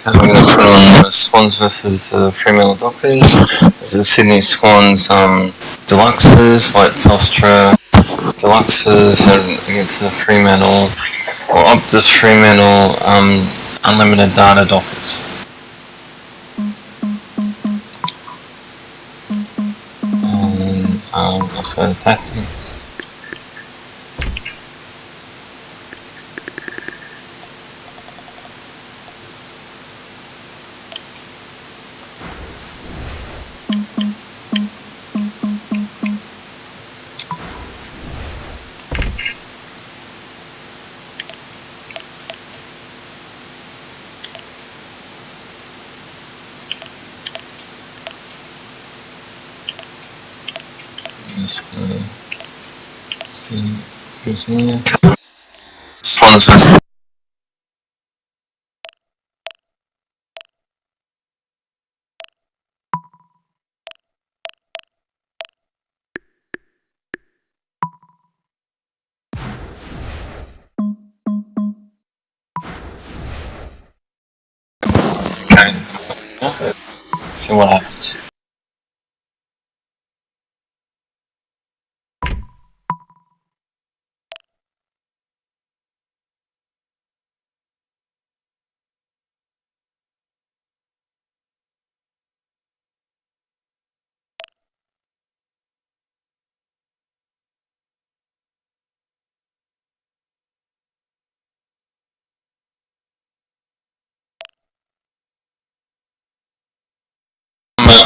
And we're going to put on the Swans versus the Fremantle Dockers. There's the Sydney Swans deluxes, like Telstra deluxes, and against the Fremantle, or Optus Fremantle unlimited data Dockers. And also the tactics. See who's here. Swans versus okay. See what happens.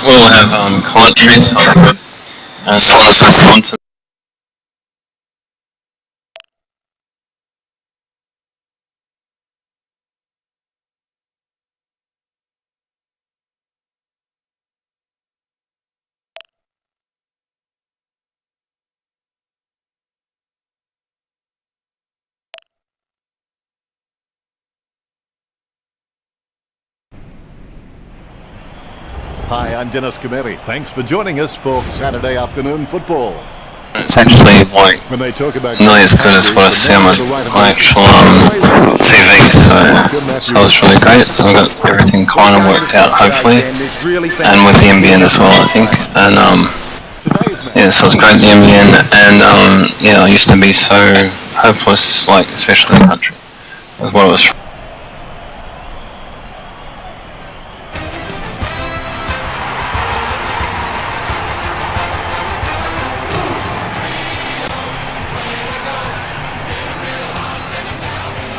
We'll have commentary, so Swans versus Wanton. Hi, I'm Dennis Cometti. Thanks for joining us for Saturday afternoon football. It's actually like When they talk about nearly as good as what I see on my actual TV, so it's really great. I've got everything kind of worked out, hopefully, and with the NBN as well, I think. And yeah, so it's great, the NBN, and yeah, I used to be so hopeless, like especially in the country. That's what it was.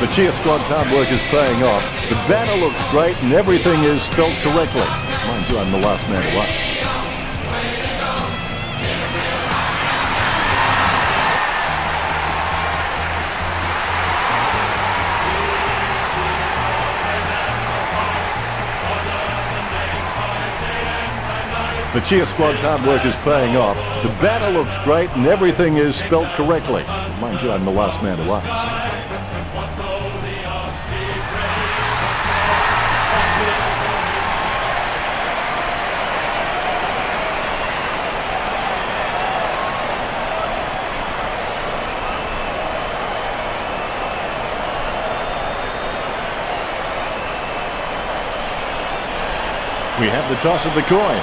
The cheer squad's hard work is paying off. The banner looks great and everything is spelled correctly. Mind you, I'm the last man to ask. The cheer squad's hard work is paying off. The banner looks great and everything is spelled correctly. Mind you, I'm the last man to ask. We have the toss of the coin.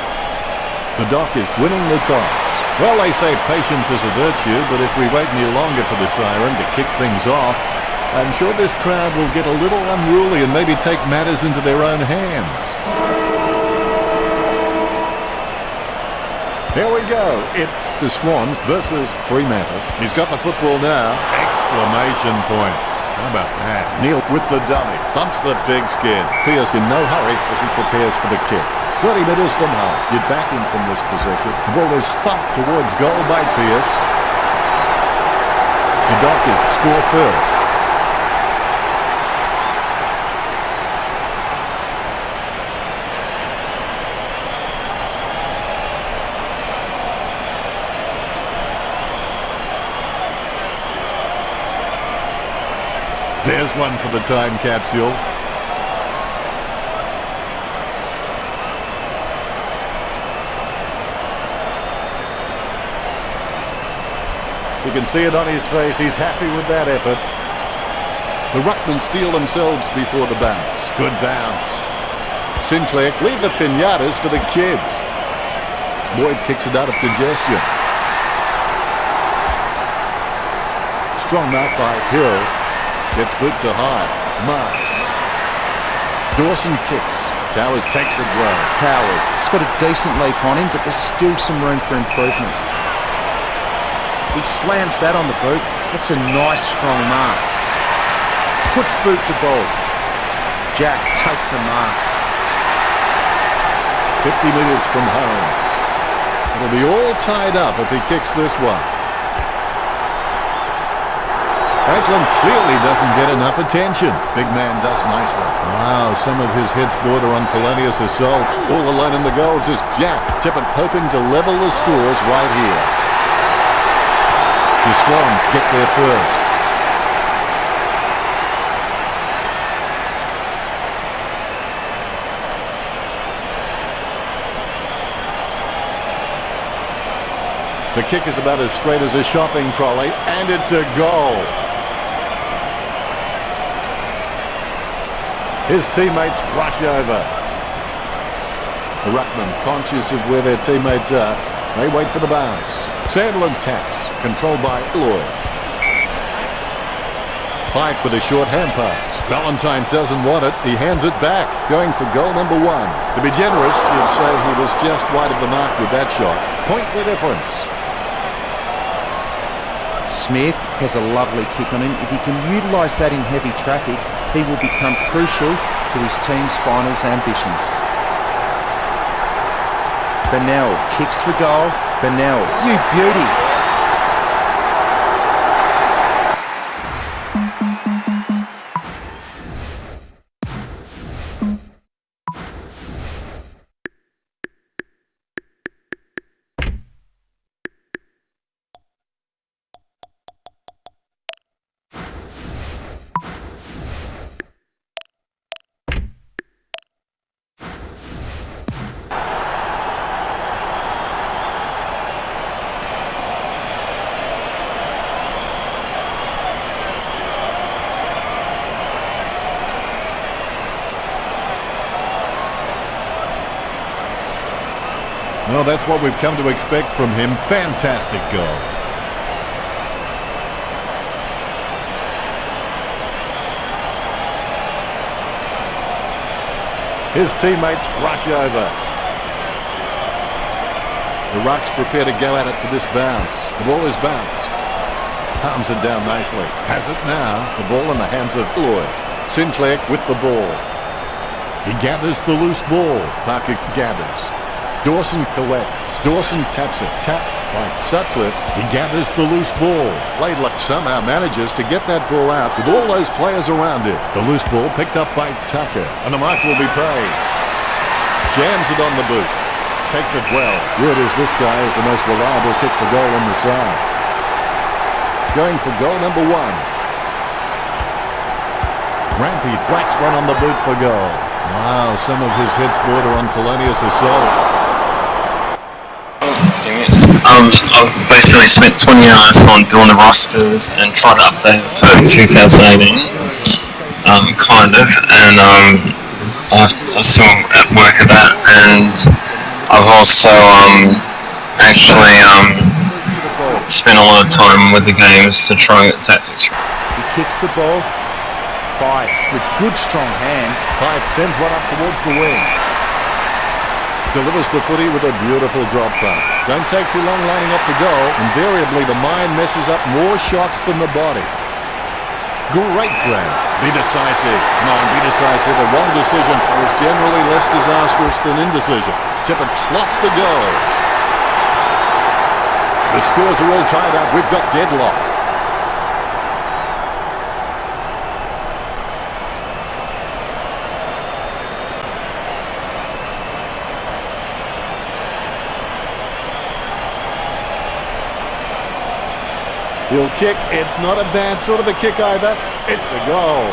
The Dockers winning the toss. Well, they say patience is a virtue, but if we wait any longer for the siren to kick things off, I'm sure this crowd will get a little unruly and maybe take matters into their own hands. Here we go. It's the Swans versus Fremantle. He's got the football now. Exclamation point. How about that? Neil with the dummy. Thumps the pigskin. Pierce in no hurry as he prepares for the kick. 30 metres from home. Get back in from this position. The ball is thumped towards goal by Pierce. The Dockers score first. There's one for the time capsule. You can see it on his face. He's happy with that effort. The Ruckmen steel themselves before the bounce. Good bounce. Sinclair, leave the pinatas for the kids. Boyd kicks it out of congestion. Strong mark by Hill. Gets boot to high. Marks. Dawson kicks. Towers takes it well. Towers. It's got a decent leap on him, but there's still some room for improvement. He slams that on the boot. That's a nice, strong mark. Puts boot to ball. Jack takes the mark. 50 metres from home. It'll be all tied up if he kicks this one. Franklin clearly doesn't get enough attention. Big man does nicely. Wow, some of his hits border on felonious assault. All alone in the goals is Jack. Tippett hoping to level the scores right here. The Swans get there first. The kick is about as straight as a shopping trolley, and it's a goal. His teammates rush over. The ruckman, conscious of where their teammates are, they wait for the bounce. Sandlin's taps, controlled by Lloyd. Fife with a short hand pass. Valentine doesn't want it. He hands it back, going for goal number 1. To be generous, you'd say he was just wide of the mark with that shot. Point the difference. Smith has a lovely kick on him. If he can utilise that in heavy traffic, he will become crucial to his team's finals ambitions. Bennell kicks for goal. Bennell, you beauty. Well, that's what we've come to expect from him. Fantastic goal. His teammates rush over. The Rucks prepare to go at it for this bounce. The ball is bounced. Palms it down nicely. Has it now. The ball in the hands of Lloyd. Sinclair with the ball. He gathers the loose ball. Parker gathers. Dawson collects. Dawson taps it. Tapped by Sutcliffe. He gathers the loose ball. Laidlaw somehow manages to get that ball out with all those players around him. The loose ball picked up by Tucker. And the mark will be paid. Jams it on the boot. Takes it well. Word is this guy is the most reliable kick for goal on the side. Going for goal number 1. Rampy whacks one on the boot for goal. Wow, some of his hits border on felonious assault. I've basically spent 20 hours on doing the rosters and trying to update it for 2018, kind of, and I'm still at work at that, and I've also actually spent a lot of time with the games to try and get tactics. He kicks the ball. Fife with good strong hands. Fife sends one up towards the wing. Delivers the footy with a beautiful drop pass. Don't take too long lining up the goal. Invariably, the mind messes up more shots than the body. Great grab. Be decisive. Come on, be decisive. A wrong decision is generally less disastrous than indecision. Tippett slots the goal. The scores are all tied up. We've got deadlock. He'll kick. It's not a bad sort of a kick either. It's a goal.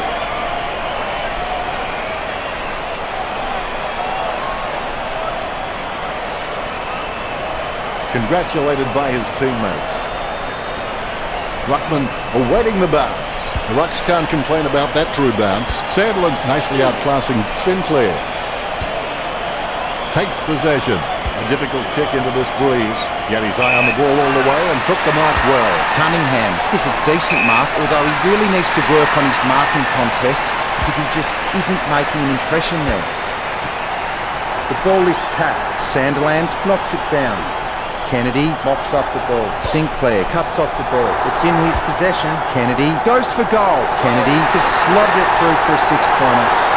Congratulated by his teammates. Ruckman awaiting the bounce. The Rucks can't complain about that true bounce. Sandlin's nicely outclassing Sinclair. takes possession. A difficult kick into this breeze. He had his eye on the ball all the way and took the mark well. Cunningham is a decent mark, although he really needs to work on his marking contest because he just isn't making an impression there. The ball is tapped. Sandilands knocks it down. Kennedy mops up the ball. Sinclair cuts off the ball. It's in his possession. Kennedy goes for goal. Kennedy just slotted it through for a six-pointer.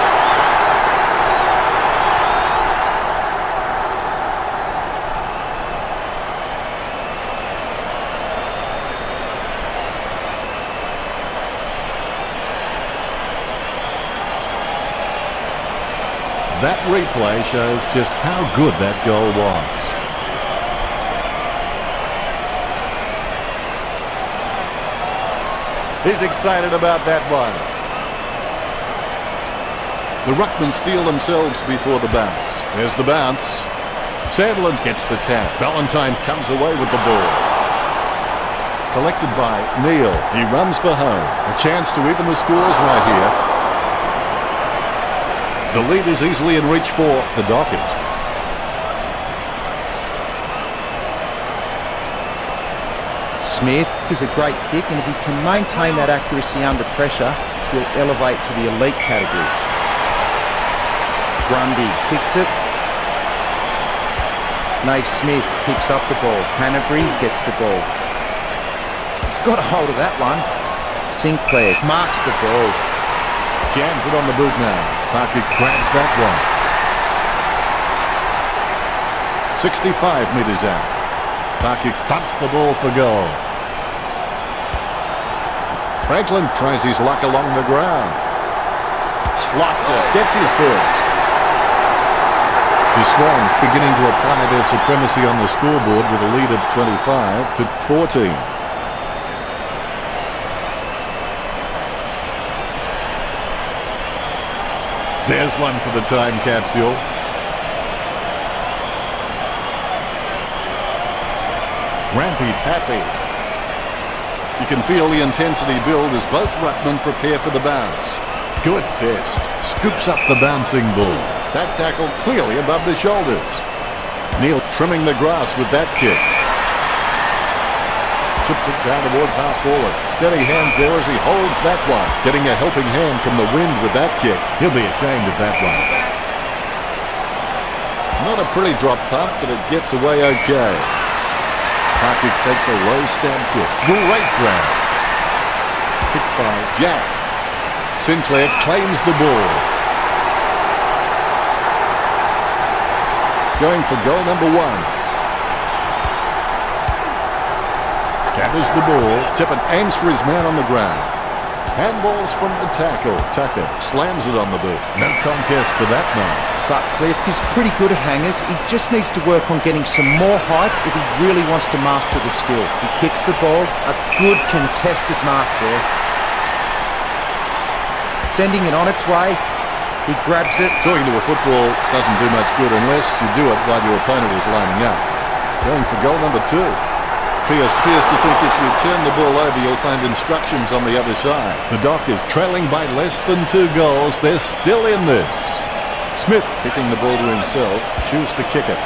That replay shows just how good that goal was. He's excited about that one. The ruckmen steel themselves before the bounce. There's the bounce. Sandilands gets the tap. Valentine comes away with the ball. Collected by Neil. He runs for home. A chance to even the scores right here. The lead is easily in reach for the Dockers. Smith is a great kick, and if he can maintain that accuracy under pressure, he'll elevate to the elite category. Grundy kicks it. Naismith picks up the ball. Hanbury gets the ball. He's got a hold of that one. Sinclair marks the ball. Jams it on the boot now. Parker grabs that one. 65 metres out. Parker thumps the ball for goal. Franklin tries his luck along the ground. Slots it. Gets his first. The Swans beginning to apply their supremacy on the scoreboard with a lead of 25 to 14. There's one for the time capsule. Rampy happy. You can feel the intensity build as both ruckmen prepare for the bounce. Good fist. Scoops up the bouncing ball. That tackle clearly above the shoulders. Neil trimming the grass with that kick. Chips it down towards half forward. Steady hands there as he holds that one. Getting a helping hand from the wind with that kick. He'll be ashamed of that one. Not a pretty drop punt, but it gets away okay. Parker takes a low stab kick. Great grab. Picked by Jack. Sinclair claims the ball. Going for goal number one. Gathers the ball. Tippett aims for his man on the ground. Handballs from the tackle. Tucker slams it on the boot. No contest for that man. Sutcliffe is pretty good at hangers. He just needs to work on getting some more height if he really wants to master the skill. He kicks the ball. A good contested mark there. Sending it on its way. He grabs it. Talking to a football doesn't do much good unless you do it while your opponent is lining up. Going for goal number two. Pierce appears to think if you turn the ball over, you'll find instructions on the other side. The Dockers trailing by less than 2 goals. They're still in this. Smith kicking the ball to himself. Choose to kick it.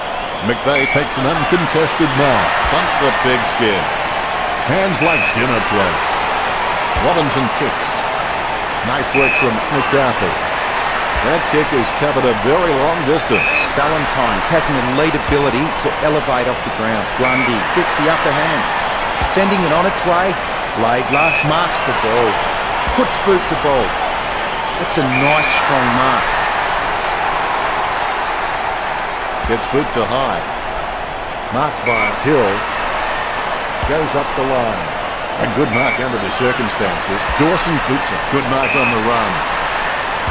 McVeigh takes an uncontested mark. Bumps the pigskin. Hands like dinner plates. Robinson kicks. Nice work from McCarthy. That kick has covered a very long distance. Valentine has an elite ability to elevate off the ground. Grundy gets the upper hand. Sending it on its way. Laidler marks the ball. Puts boot to ball. That's a nice strong mark. Gets boot to high. Marked by Hill. Goes up the line. A good mark under the circumstances. Dawson boots it. Good mark on the run.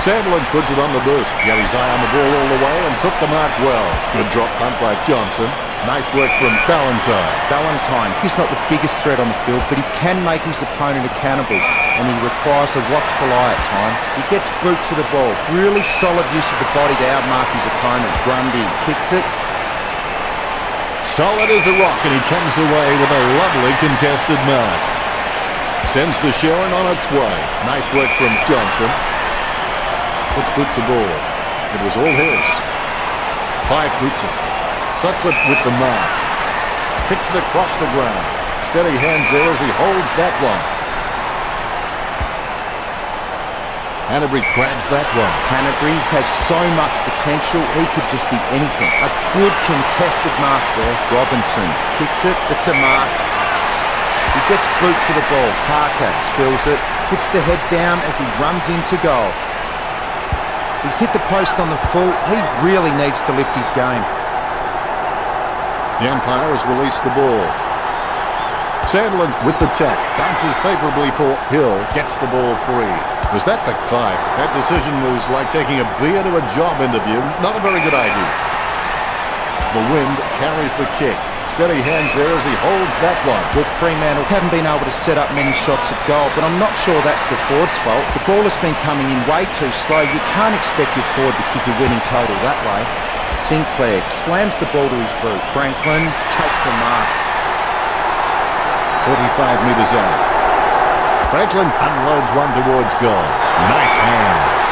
Sandilands puts it on the boot. He had his eye on the ball all the way and took the mark well. Good drop punt by Johnson. Nice work from Valentine. Valentine, he's not the biggest threat on the field, but he can make his opponent accountable, and he requires a watchful eye at times. He gets boot to the ball. Really solid use of the body to outmark his opponent. Grundy kicks it. Solid as a rock, and he comes away with a lovely contested mark. Sends the Sharon on its way. Nice work from Johnson. Puts boot to ball. It was all his. Fife boots it. Sutcliffe with the mark. Hits it across the ground. Steady hands there as he holds that one. Hanbury grabs that one. Hanbury has so much potential, he could just be anything. A good contested mark there. Robinson kicks it, it's a mark. He gets boot to the ball. Parker spills it, puts the head down as he runs into goal. He's hit the post on the full. He really needs to lift his game. The umpire has released the ball. Sandlin's with the tap. Bounces favourably for Hill. Gets the ball free. Was that the Fife? That decision was like taking a beer to a job interview. Not a very good idea. The wind carries the kick. Steady hands there as he holds that one. Well, Fremantle haven't been able to set up many shots at goal, but I'm not sure that's the forward's fault. The ball has been coming in way too slow. You can't expect your forward to kick a winning total that way. Sinclair slams the ball to his boot. Franklin takes the mark. 45 metres out. Franklin unloads one towards goal. Nice hands.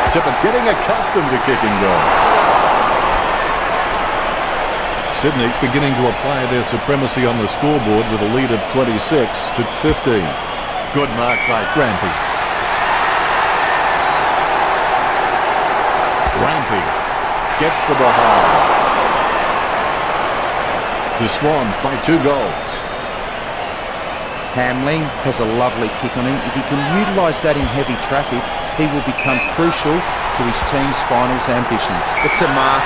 Tippett getting accustomed to kicking goals. Sydney beginning to apply their supremacy on the scoreboard with a lead of 26 to 15. Good mark by Rampy. Rampy gets the behind. The Swans by 2 goals. Hamling has a lovely kick on him. If he can utilise that in heavy traffic, he will become crucial to his team's finals ambitions. It's a mark.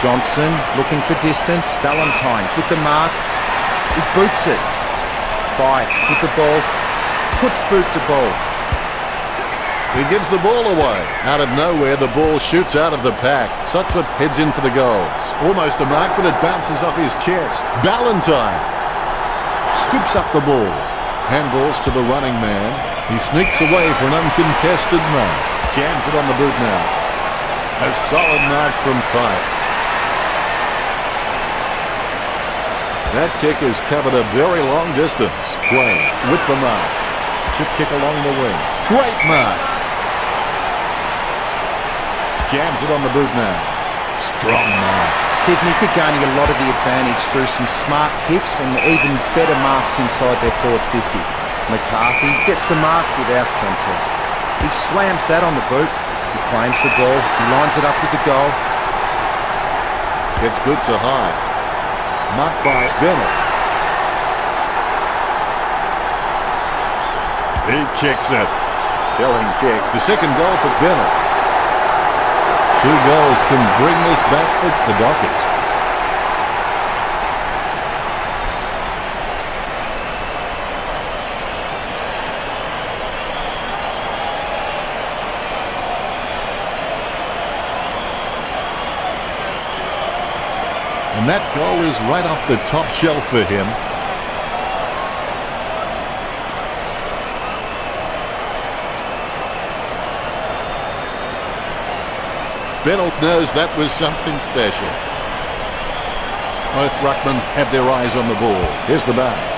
Johnson looking for distance. Valentine with the mark. He boots it. Fife with the ball. Puts boot to ball. He gives the ball away. Out of nowhere, the ball shoots out of the pack. Sutcliffe heads in for the goals. Almost a mark, but it bounces off his chest. Valentine scoops up the ball. Handballs to the running man. He sneaks away for an uncontested mark. Jams it on the boot now. A solid mark from Fife. That kick has covered a very long distance. Quay with the mark. Chip kick along the wing. Great mark. Jams it on the boot now. Strong mark. Sydney could gain a lot of the advantage through some smart kicks and even better marks inside their forward 50. McCarthy gets the mark without contest. He slams that on the boot. He claims the ball. He lines it up with the goal. Gets boot to high. Marked by Venner. He kicks it. Telling kick. The second goal for Venner. 2 goals can bring this back for the Dockers. And that goal is right off the top shelf for him. Renault knows that was something special. Both ruckmen have their eyes on the ball. Here's the bounce.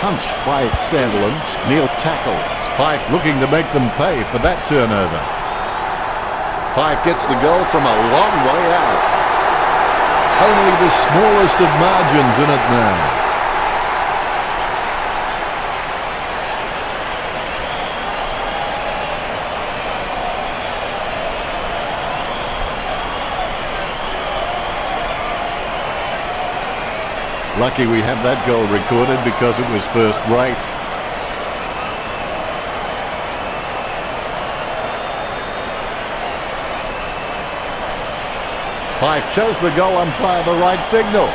Punch by Sandilands. Neil tackles. Fife looking to make them pay for that turnover. Fife gets the goal from a long way out. Only the smallest of margins in it now. Lucky we have that goal recorded because it was first rate. Fife chose the goal umpire the right signal.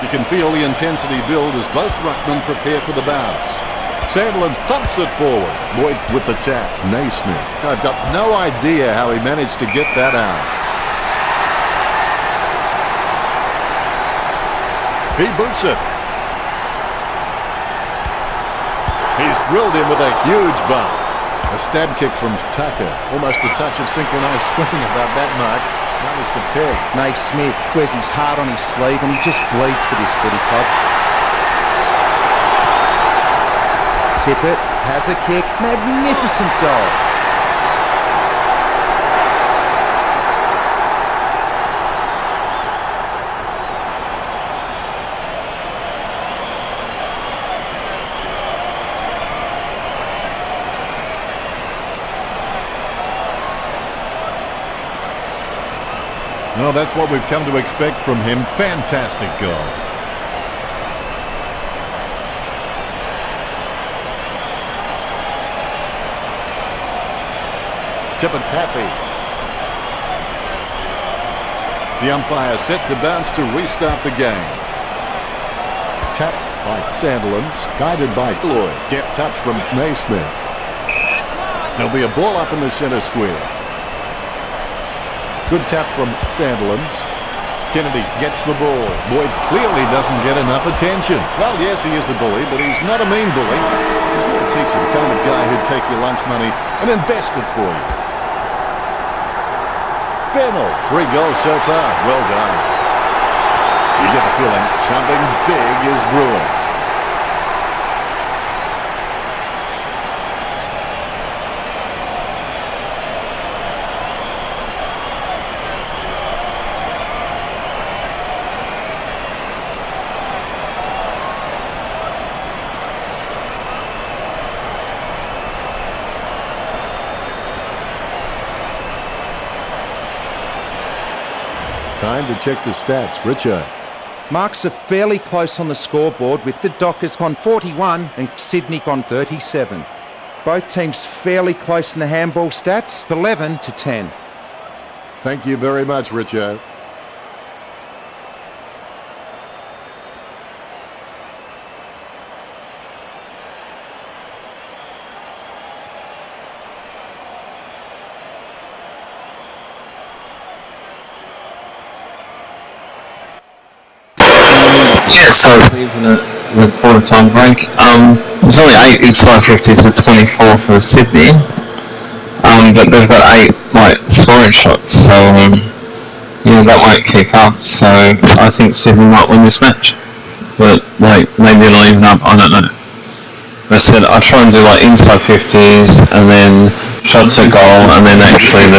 You can feel the intensity build as both ruckmen prepare for the bounce. Sandlin's thumps it forward. Lloyd with the tap. Naismith. I've got no idea how he managed to get that out. He boots it. He's drilled him with a huge bump. A stab kick from Tucker. Almost a touch of synchronised swing about that mark. That was the peg. Naismith wears his heart on his sleeve and he just bleeds for this footy club. Tippett has a kick. Magnificent goal. Well, that's what we've come to expect from him. Fantastic goal. Tip it happy. The umpire set to bounce to restart the game. Tapped by Sandilands, guided by Lloyd. Deft touch from Naismith. There'll be a ball up in the centre square. Good tap from Sandilands. Kennedy gets the ball. Boyd clearly doesn't get enough attention. Well, yes, he is a bully, but he's not a mean bully. He's more a teacher, the kind of guy who'd take your lunch money and invest it for you. Bennell, 3 goals so far. Well done. You get the feeling something big is brewing. Time to check the stats. Richard. Marks are fairly close on the scoreboard with the Dockers on 41 and Sydney on 37. Both teams fairly close in the handball stats, 11-10. Thank you very much, Richard. Yeah, so it's even at the quarter-time break. There's only 8 inside 50s to 24 for Sydney, but they've got 8 scoring shots, so that won't keep up. So I think Sydney might win this match, but maybe it'll even up. I don't know. I said I try and do inside 50s and then shots at goal and then actually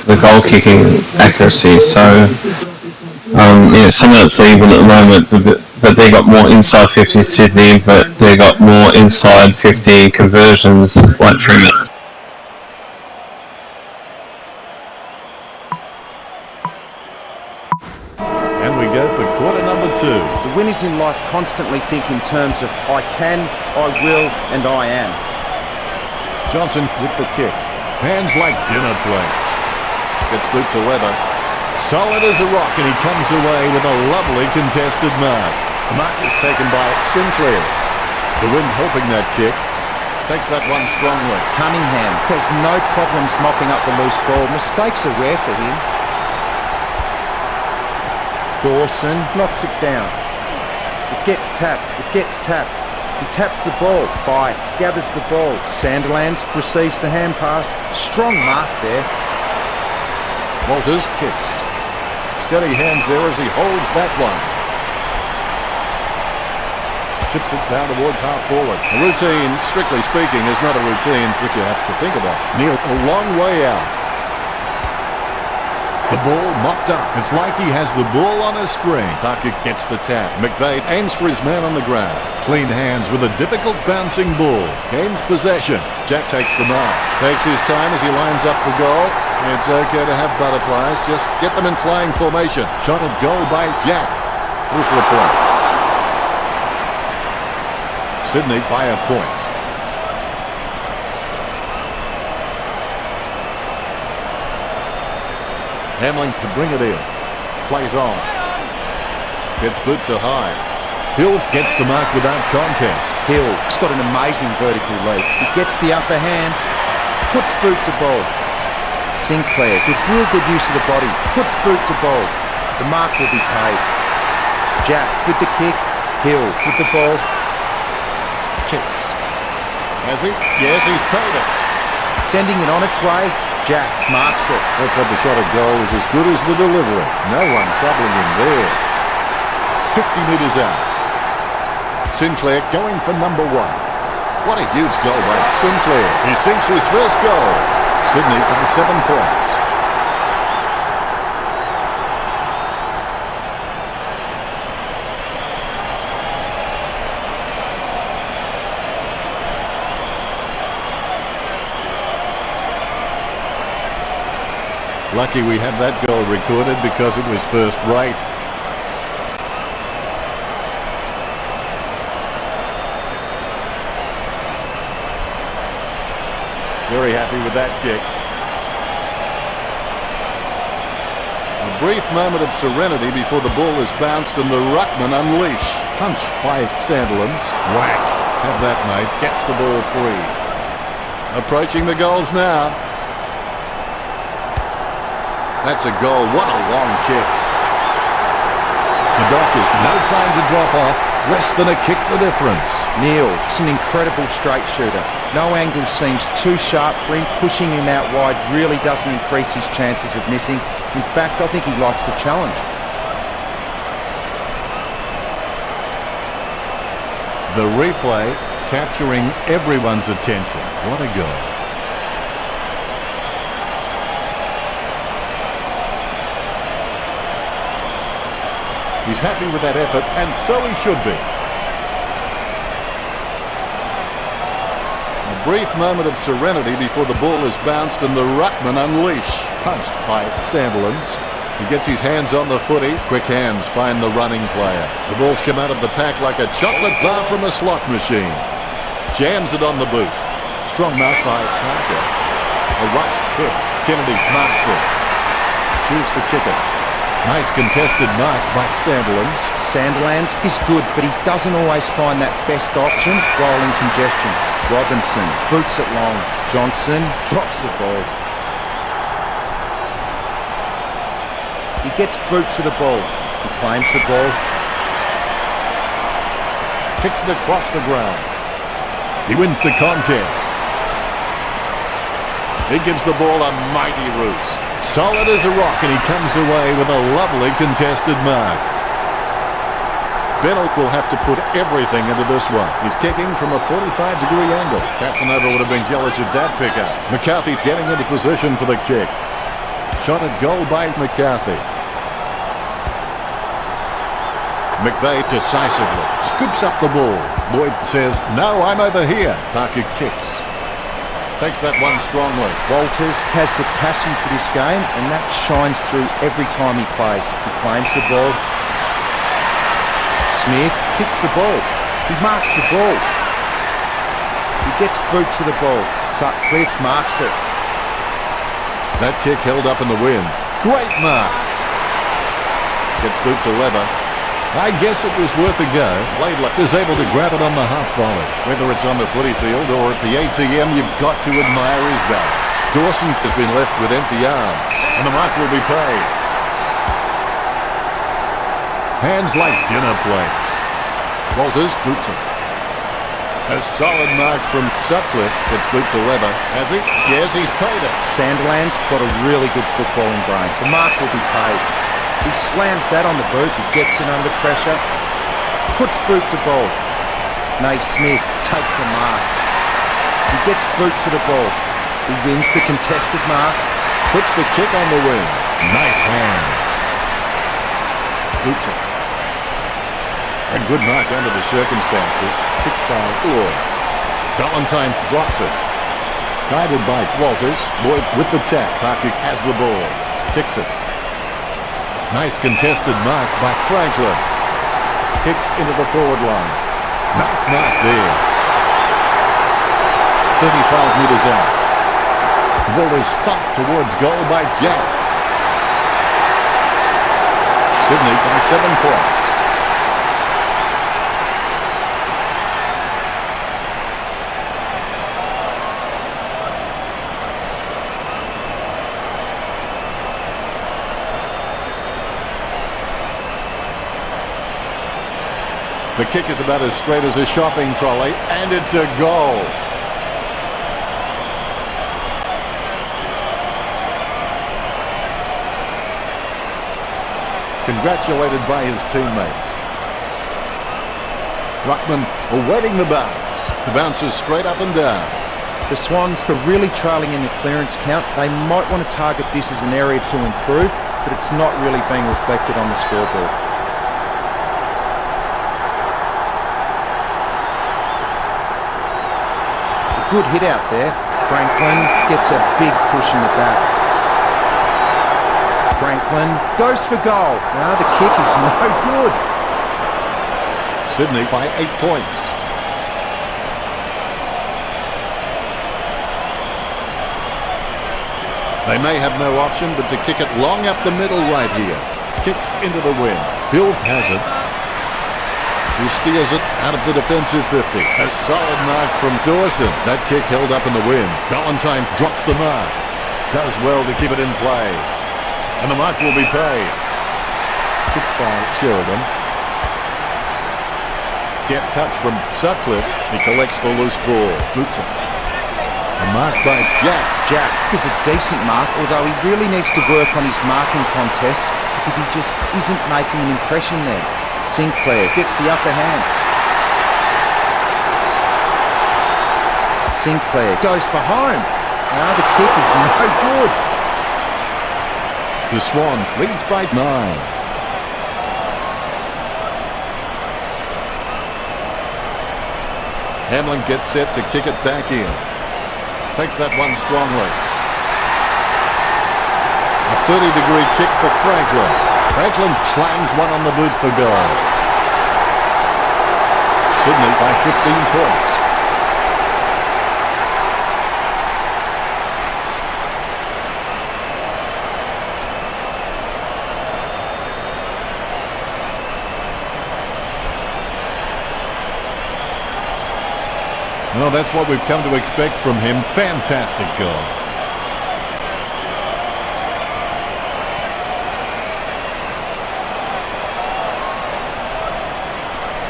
the goal kicking accuracy. So some of it's even at the moment, but they got more inside 50 Sydney, but they got more inside 50 conversions like Fremantle. And we go for quarter number 2. The winners in life constantly think in terms of I can, I will, and I am. Johnson with the kick. Hands like dinner plates. Gets boot to Weber. Solid as a rock, and he comes away with a lovely contested mark. The mark is taken by Sinclair. The wind helping that kick. Takes that one strongly. Cunningham has no problems mopping up the loose ball. Mistakes are rare for him. Dawson knocks it down. It gets tapped. It gets tapped. He taps the ball. Fife gathers the ball. Sandilands receives the hand pass. Strong mark there. Walters kicks. Steady hands there as he holds that one. Chips it down towards half forward. A routine, strictly speaking, is not a routine if you have to think about it. Neil, a long way out. The ball mopped up. It's like he has the ball on a string. Parker gets the tap. McVeigh aims for his man on the ground. Clean hands with a difficult bouncing ball. Gains possession. Jack takes the mark. Takes his time as he lines up the goal. It's okay to have butterflies. Just get them in flying formation. Shot at goal by Jack. Through for a point. Sydney by a point. Hamling to bring it in. Plays on. Gets boot to high. Hill gets the mark without contest. Hill's got an amazing vertical leap. He gets the upper hand. Puts boot to ball. Sinclair with real good use of the body. Puts boot to ball. The mark will be paid. Jack with the kick. Hill with the ball. Kicks. Has he? Yes, he's paid it. Sending it on its way. Jack marks it. Let's hope the shot at goal is as good as the delivery. No one troubling him there. 50 metres out. Sinclair going for number 1. What a huge goal by Sinclair. He sinks his first goal. Sydney with 7 points. Lucky we have that goal recorded because it was first rate. Very happy with that kick. A brief moment of serenity before the ball is bounced and the ruckman unleash. Punch by Sandilands. Whack. Have that, mate. Gets the ball free. Approaching the goals now. That's a goal. What a long kick. The Dockers, no time to drop off. Less than a kick the difference. Neil, it's an incredible straight shooter. No angle seems too sharp for him. Pushing him out wide really doesn't increase his chances of missing. In fact, I think he likes the challenge. The replay capturing everyone's attention. What a goal. He's happy with that effort, and so he should be. A brief moment of serenity before the ball is bounced and the ruckman unleash. Punched by Sandilands. He gets his hands on the footy. Quick hands find the running player. The ball's come out of the pack like a chocolate bar from a slot machine. Jams it on the boot. Strong mark by Parker. A rush hit. Kennedy marks it. Chooses to kick it. Nice contested mark by Sandilands. Sandilands is good, but he doesn't always find that best option while in congestion. Robinson boots it long. Johnson drops the ball. He gets boot to the ball. He claims the ball. Kicks it across the ground. He wins the contest. He gives the ball a mighty roost. Solid as a rock, and he comes away with a lovely contested mark. Bennell will have to put everything into this one. He's kicking from a 45-degree angle. Casanova would have been jealous of that pickup. McCarthy getting into position for the kick. Shot at goal by McCarthy. McVeigh decisively scoops up the ball. Lloyd says, "No, I'm over here." Parker kicks. Takes that one strongly. Walters has the passion for this game, and that shines through every time he plays. He claims the ball. Smith kicks the ball. He marks the ball. He gets boot to the ball. Sutcliffe marks it. That kick held up in the wind. Great mark. Gets boot to Lever. I guess it was worth a go. Laidler is able to grab it on the half volley. Whether it's on the footy field or at the ATM, you've got to admire his balance. Dawson has been left with empty arms, and the mark will be paid. Hands like dinner plates. Walters boots it. A solid mark from Sutcliffe. Gets boot to Lever. Has he? Yes, he's paid it. Sandilands got a really good footballing brain. The mark will be paid. He slams that on the boot. He gets it under pressure. Puts boot to ball. Naismith takes the mark. He gets boot to the ball. He wins the contested mark. Puts the kick on the wing. Nice hands. Boots it. A good mark under the circumstances. Picked by Lloyd. Valentine drops it. Guided by Walters. Lloyd with the tap. Parker has the ball. Kicks it. Nice contested mark by Franklin. Kicks into the forward line. Nice mark there. 35 metres out. The ball is stopped towards goal by Jack. Sydney by 7 points. The kick is about as straight as a shopping trolley, and it's a goal. Congratulated by his teammates. Ruckman awaiting the bounce. The bounce is straight up and down. The Swans are really trailing in the clearance count. They might want to target this as an area to improve, but it's not really being reflected on the scoreboard. A good hit out there. Franklin gets a big push in the back. Franklin goes for goal. Now the kick is no good. Sydney by 8 points. They may have no option but to kick it long up the middle right here. Kicks into the wind. Hill has it. He steers it out of the defensive 50. A solid mark from Dawson. That kick held up in the wind. Valentine drops the mark. Does well to keep it in play. And the mark will be paid. Kick by Sheridan. Deft touch from Sutcliffe. He collects the loose ball. Boots it. A mark by Jack. Jack is a decent mark, although he really needs to work on his marking contests because he just isn't making an impression there. Sinclair gets the upper hand. Sinclair goes for home. Now the kick is no good. The Swans leads by 9. Hamlin gets set to kick it back in. Takes that one strongly. A 30-degree kick for Franklin. Franklin slams one on the boot for goal. Sydney by 15 points. Well, that's what we've come to expect from him. Fantastic goal.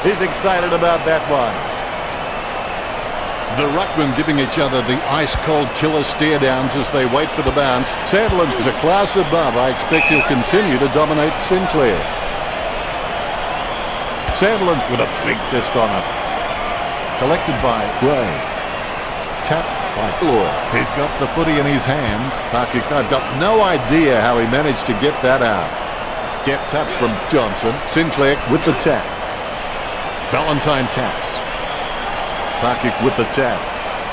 He's excited about that one. The ruckmen giving each other the ice-cold killer stare-downs as they wait for the bounce. Sandland is a class above. I expect he'll continue to dominate Sinclair. Sandland's with a big fist on it. Collected by Gray. Tapped by Orr. He's got the footy in his hands. Parky, I've got no idea how he managed to get that out. Deft touch from Johnson. Sinclair with the tap. Valentine taps. Parky with the tap.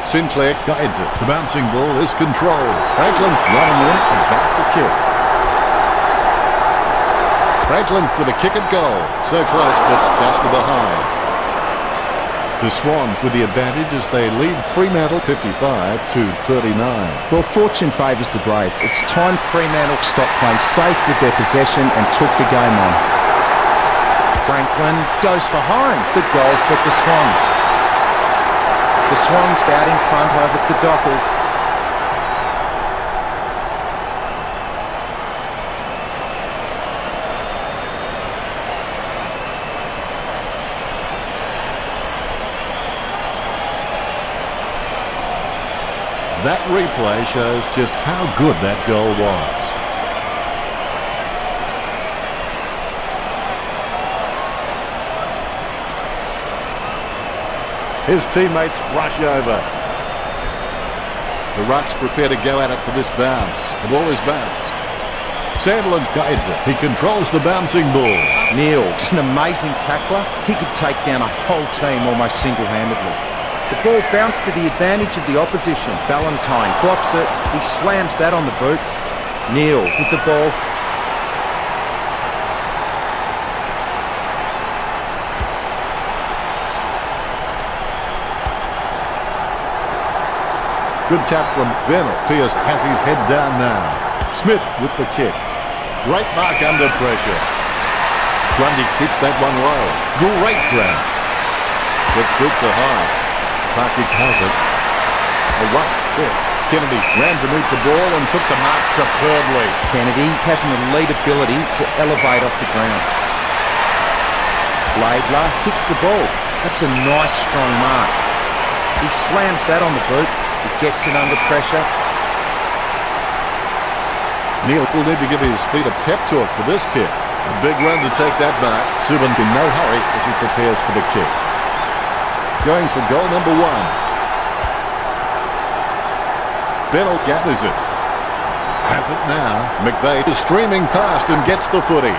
Sinclair guides it. The bouncing ball is controlled. Franklin running in, about to kick. Franklin with a kick and goal. So close, but just behind. The Swans with the advantage as they lead Fremantle 55-39. Well, fortune favours the brave. It's time Fremantle stopped playing safe with their possession and took the game on. Franklin goes for home. Good goal for the Swans. The Swans out in front over the Dockers. That replay shows just how good that goal was. His teammates rush over. The Rucks prepare to go at it for this bounce. The ball is bounced. Sandland guides it. He controls the bouncing ball. Neil's an amazing tackler. He could take down a whole team almost single-handedly. The ball bounced to the advantage of the opposition. Valentine blocks it. He slams that on the boot. Neil with the ball. Good tap from Bennett. Pearce has his head down now. Smith with the kick. Great mark under pressure. Grundy keeps that one low. Great grab. Gets boots are high. Parky has it. A rough fit. Kennedy ran to meet the ball and took the mark superbly. Kennedy has an elite ability to elevate off the ground. Laidler kicks the ball. That's a nice strong mark. He slams that on the boot. He gets it under pressure. Neil will need to give his feet a pep talk for this kick. A big run to take that mark. Subban in no hurry as he prepares for the kick. going for goal number 1. Bennell gathers it. Has it now. McVeigh is streaming past and gets the footy.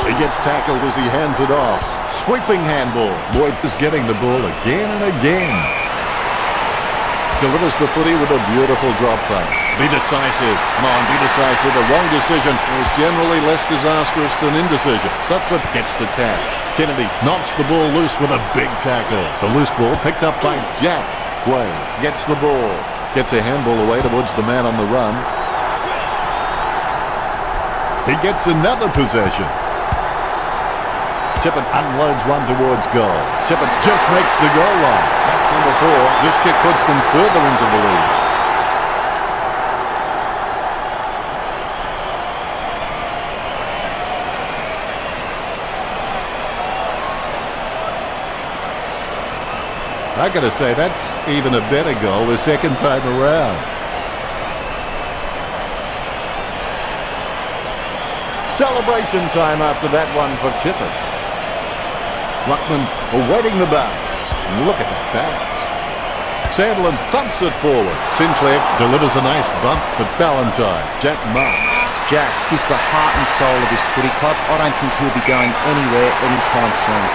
He gets tackled as he hands it off. Sweeping handball. Lloyd is getting the ball again and again. Delivers the footy with a beautiful drop pass. Be decisive. Come on, be decisive. A wrong decision is generally less disastrous than indecision. Sutcliffe gets the tap. Kennedy knocks the ball loose with a big tackle. The loose ball picked up by Jack. Quay gets the ball. Gets a handball away towards the man on the run. He gets another possession. Tippett unloads one towards goal. Tippett just makes the goal line. That's number 4. This kick puts them further into the lead. I gotta say, that's even a better goal the second time around. Celebration time after that one for Tippett. Ruckman awaiting the bounce. Look at that bounce. Sandland thumps it forward. Sinclair delivers a nice bump for Ballantyne. Jack marks. Jack is the heart and soul of this footy club. I don't think he'll be going anywhere anytime soon.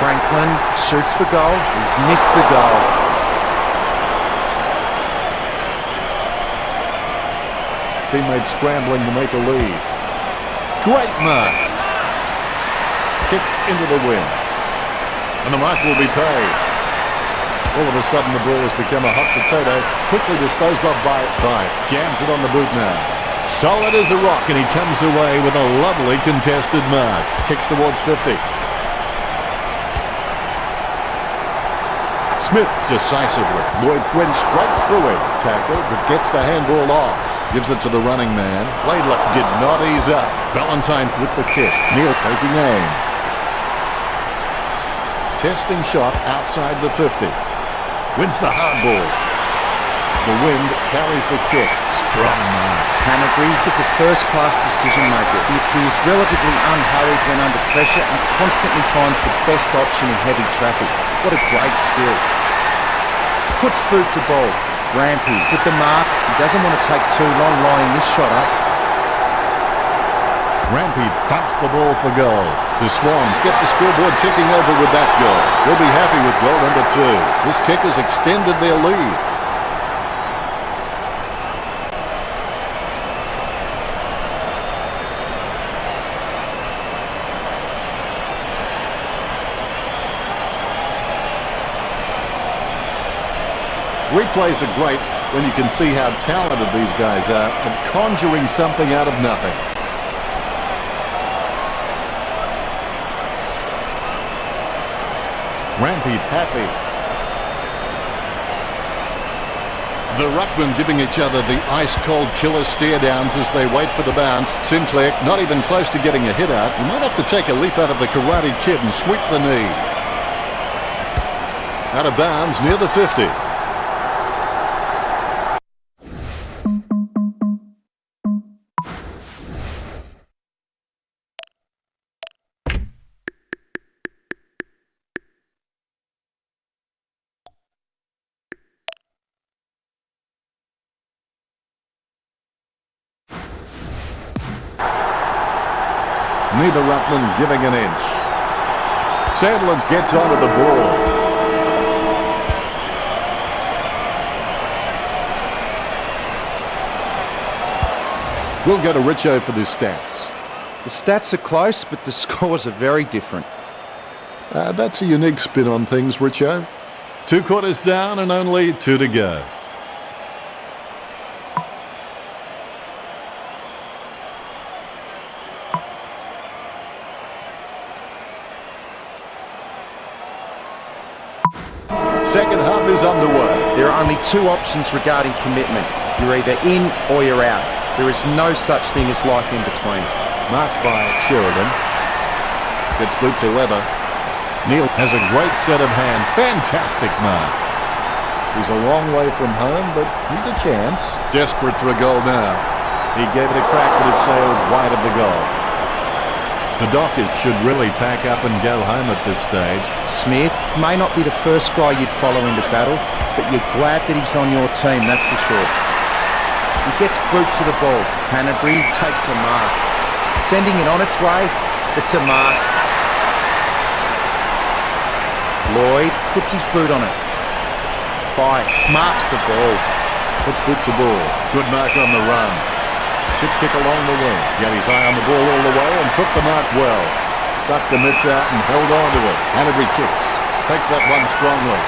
Franklin shoots for goal. He's missed the goal. Teammates scrambling to make a lead. Great mark. Kicks into the wind. And the mark will be paid. All of a sudden the ball has become a hot potato. Quickly disposed of by 5. Jams it on the boot now. Solid as a rock, and he comes away with a lovely contested mark. Kicks towards 50. Smith decisively. Lloyd went straight through it. Tackle, but gets the handball off. Gives it to the running man. Laidler did not ease up. Ballantyne with the kick. Neal taking aim. Testing shot outside the 50. Wins the hardball. The wind carries the kick. Strong mark. Canterbury is a first-class decision maker. He appears relatively unhurried when under pressure and constantly finds the best option in heavy traffic. What a great skill. Puts boot to ball. Rampy with the mark. He doesn't want to take too long lining this shot up. Rampy thumps the ball for goal. The Swans get the scoreboard ticking over with that goal. They'll be happy with goal number 2. This kick has extended their lead. Replays are great when you can see how talented these guys are at conjuring something out of nothing. Rampy happy. The ruckmen giving each other the ice-cold killer stare-downs as they wait for the bounce. Sinclair not even close to getting a hit out. He might have to take a leap out of the Karate Kid and sweep the knee. Out of bounds near the 50. Neither ruckman giving an inch. Sandlands gets onto the ball. We'll go to Richo for the stats. The stats are close, but the scores are very different. That's a unique spin on things, Richo. 2 quarters down and only 2 to go. Second half is underway. There are only 2 options regarding commitment. You're either in or you're out. There is no such thing as life in between. Marked by Sheridan. Gets boot to Weber. Neal has a great set of hands. Fantastic mark. He's a long way from home, but he's a chance. Desperate for a goal now. He gave it a crack, but it sailed wide of the goal. The Dockers should really pack up and go home at this stage. Smith may not be the first guy you'd follow into battle, but you're glad that he's on your team, that's for sure. He gets boot to the ball. Canterbury takes the mark. Sending it on its way. It's a mark. Lloyd puts his boot on it. Fife marks the ball. Puts boot to ball. Good mark on the run. Chip kick along the wing. Got his eye on the ball all the way and took the mark well. Stuck the mitts out and held on to it. Canterbury kicks. Takes that one strongly.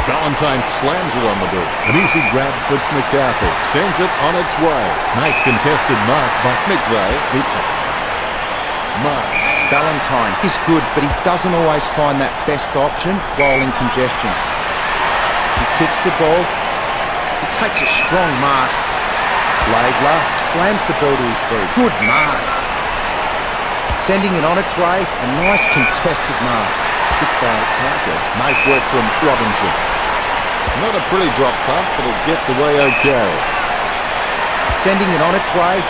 Valentine slams it on the boot. An easy grab for McCarthy. Sends it on its way. Nice contested mark by McVeigh. Beats it. Marks. Valentine is good, but he doesn't always find that best option while in congestion. He kicks the ball. He takes a strong mark. Laidler slams the ball to his boot. Good mark. Sending it on its way. A nice contested mark. Good by Parker. Nice work from Robinson. Not a pretty drop punt, but it gets away okay. Sending it on its way.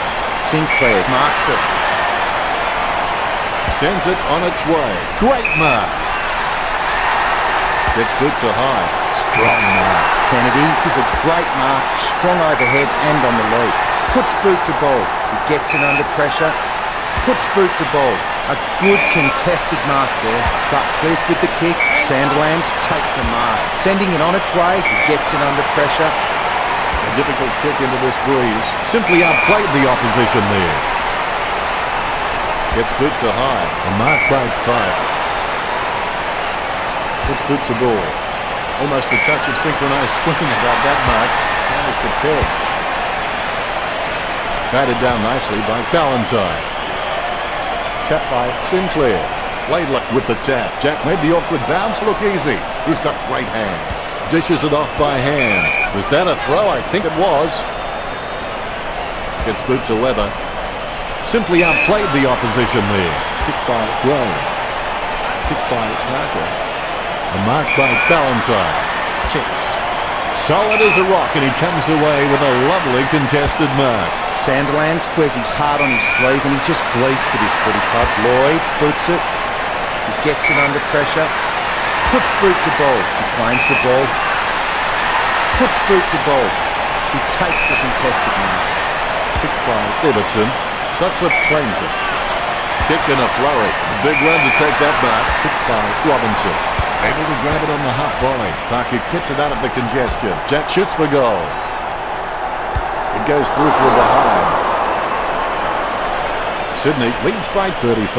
Sinclair marks it. Sends it on its way. Great mark. Gets boot to high. Strong mark. Kennedy is a great mark. Strong overhead and on the lead. Puts boot to ball. He gets it under pressure. Puts boot to ball. A good contested mark there. Sutcliffe with the kick. Sandilands takes the mark. Sending it on its way. He gets it under pressure. A difficult kick into this breeze. Simply outplayed the opposition there. Gets boot to high. A mark by Fife. Puts boot to ball. Almost a touch of synchronized swinging about that mark. Managed the peg. Batted down nicely by Valentine. Tap by Sinclair. Laidler with the tap. Jack made the awkward bounce look easy. He's got great hands. Dishes it off by hand. Was that a throw? I think it was. Gets boot to Leather. Simply outplayed the opposition there. Kick by Brown. Kick by Parker. A mark by Valentine. Kicks. Solid as a rock, and he comes away with a lovely contested mark. Sandilands wears his heart on his sleeve, and he just bleeds for this footy club. Lloyd boots it. He gets it under pressure. Puts boot to ball. He claims the ball. Puts boot to ball. He takes the contested mark. Kicked by Everton. Sutcliffe claims it. Kicked in a flurry. A big run to take that back. Kicked by Robinson. Able to grab it on the half volley. Parker gets it out of the congestion. Jack shoots for goal. It goes through for a behind. Sydney leads by 35.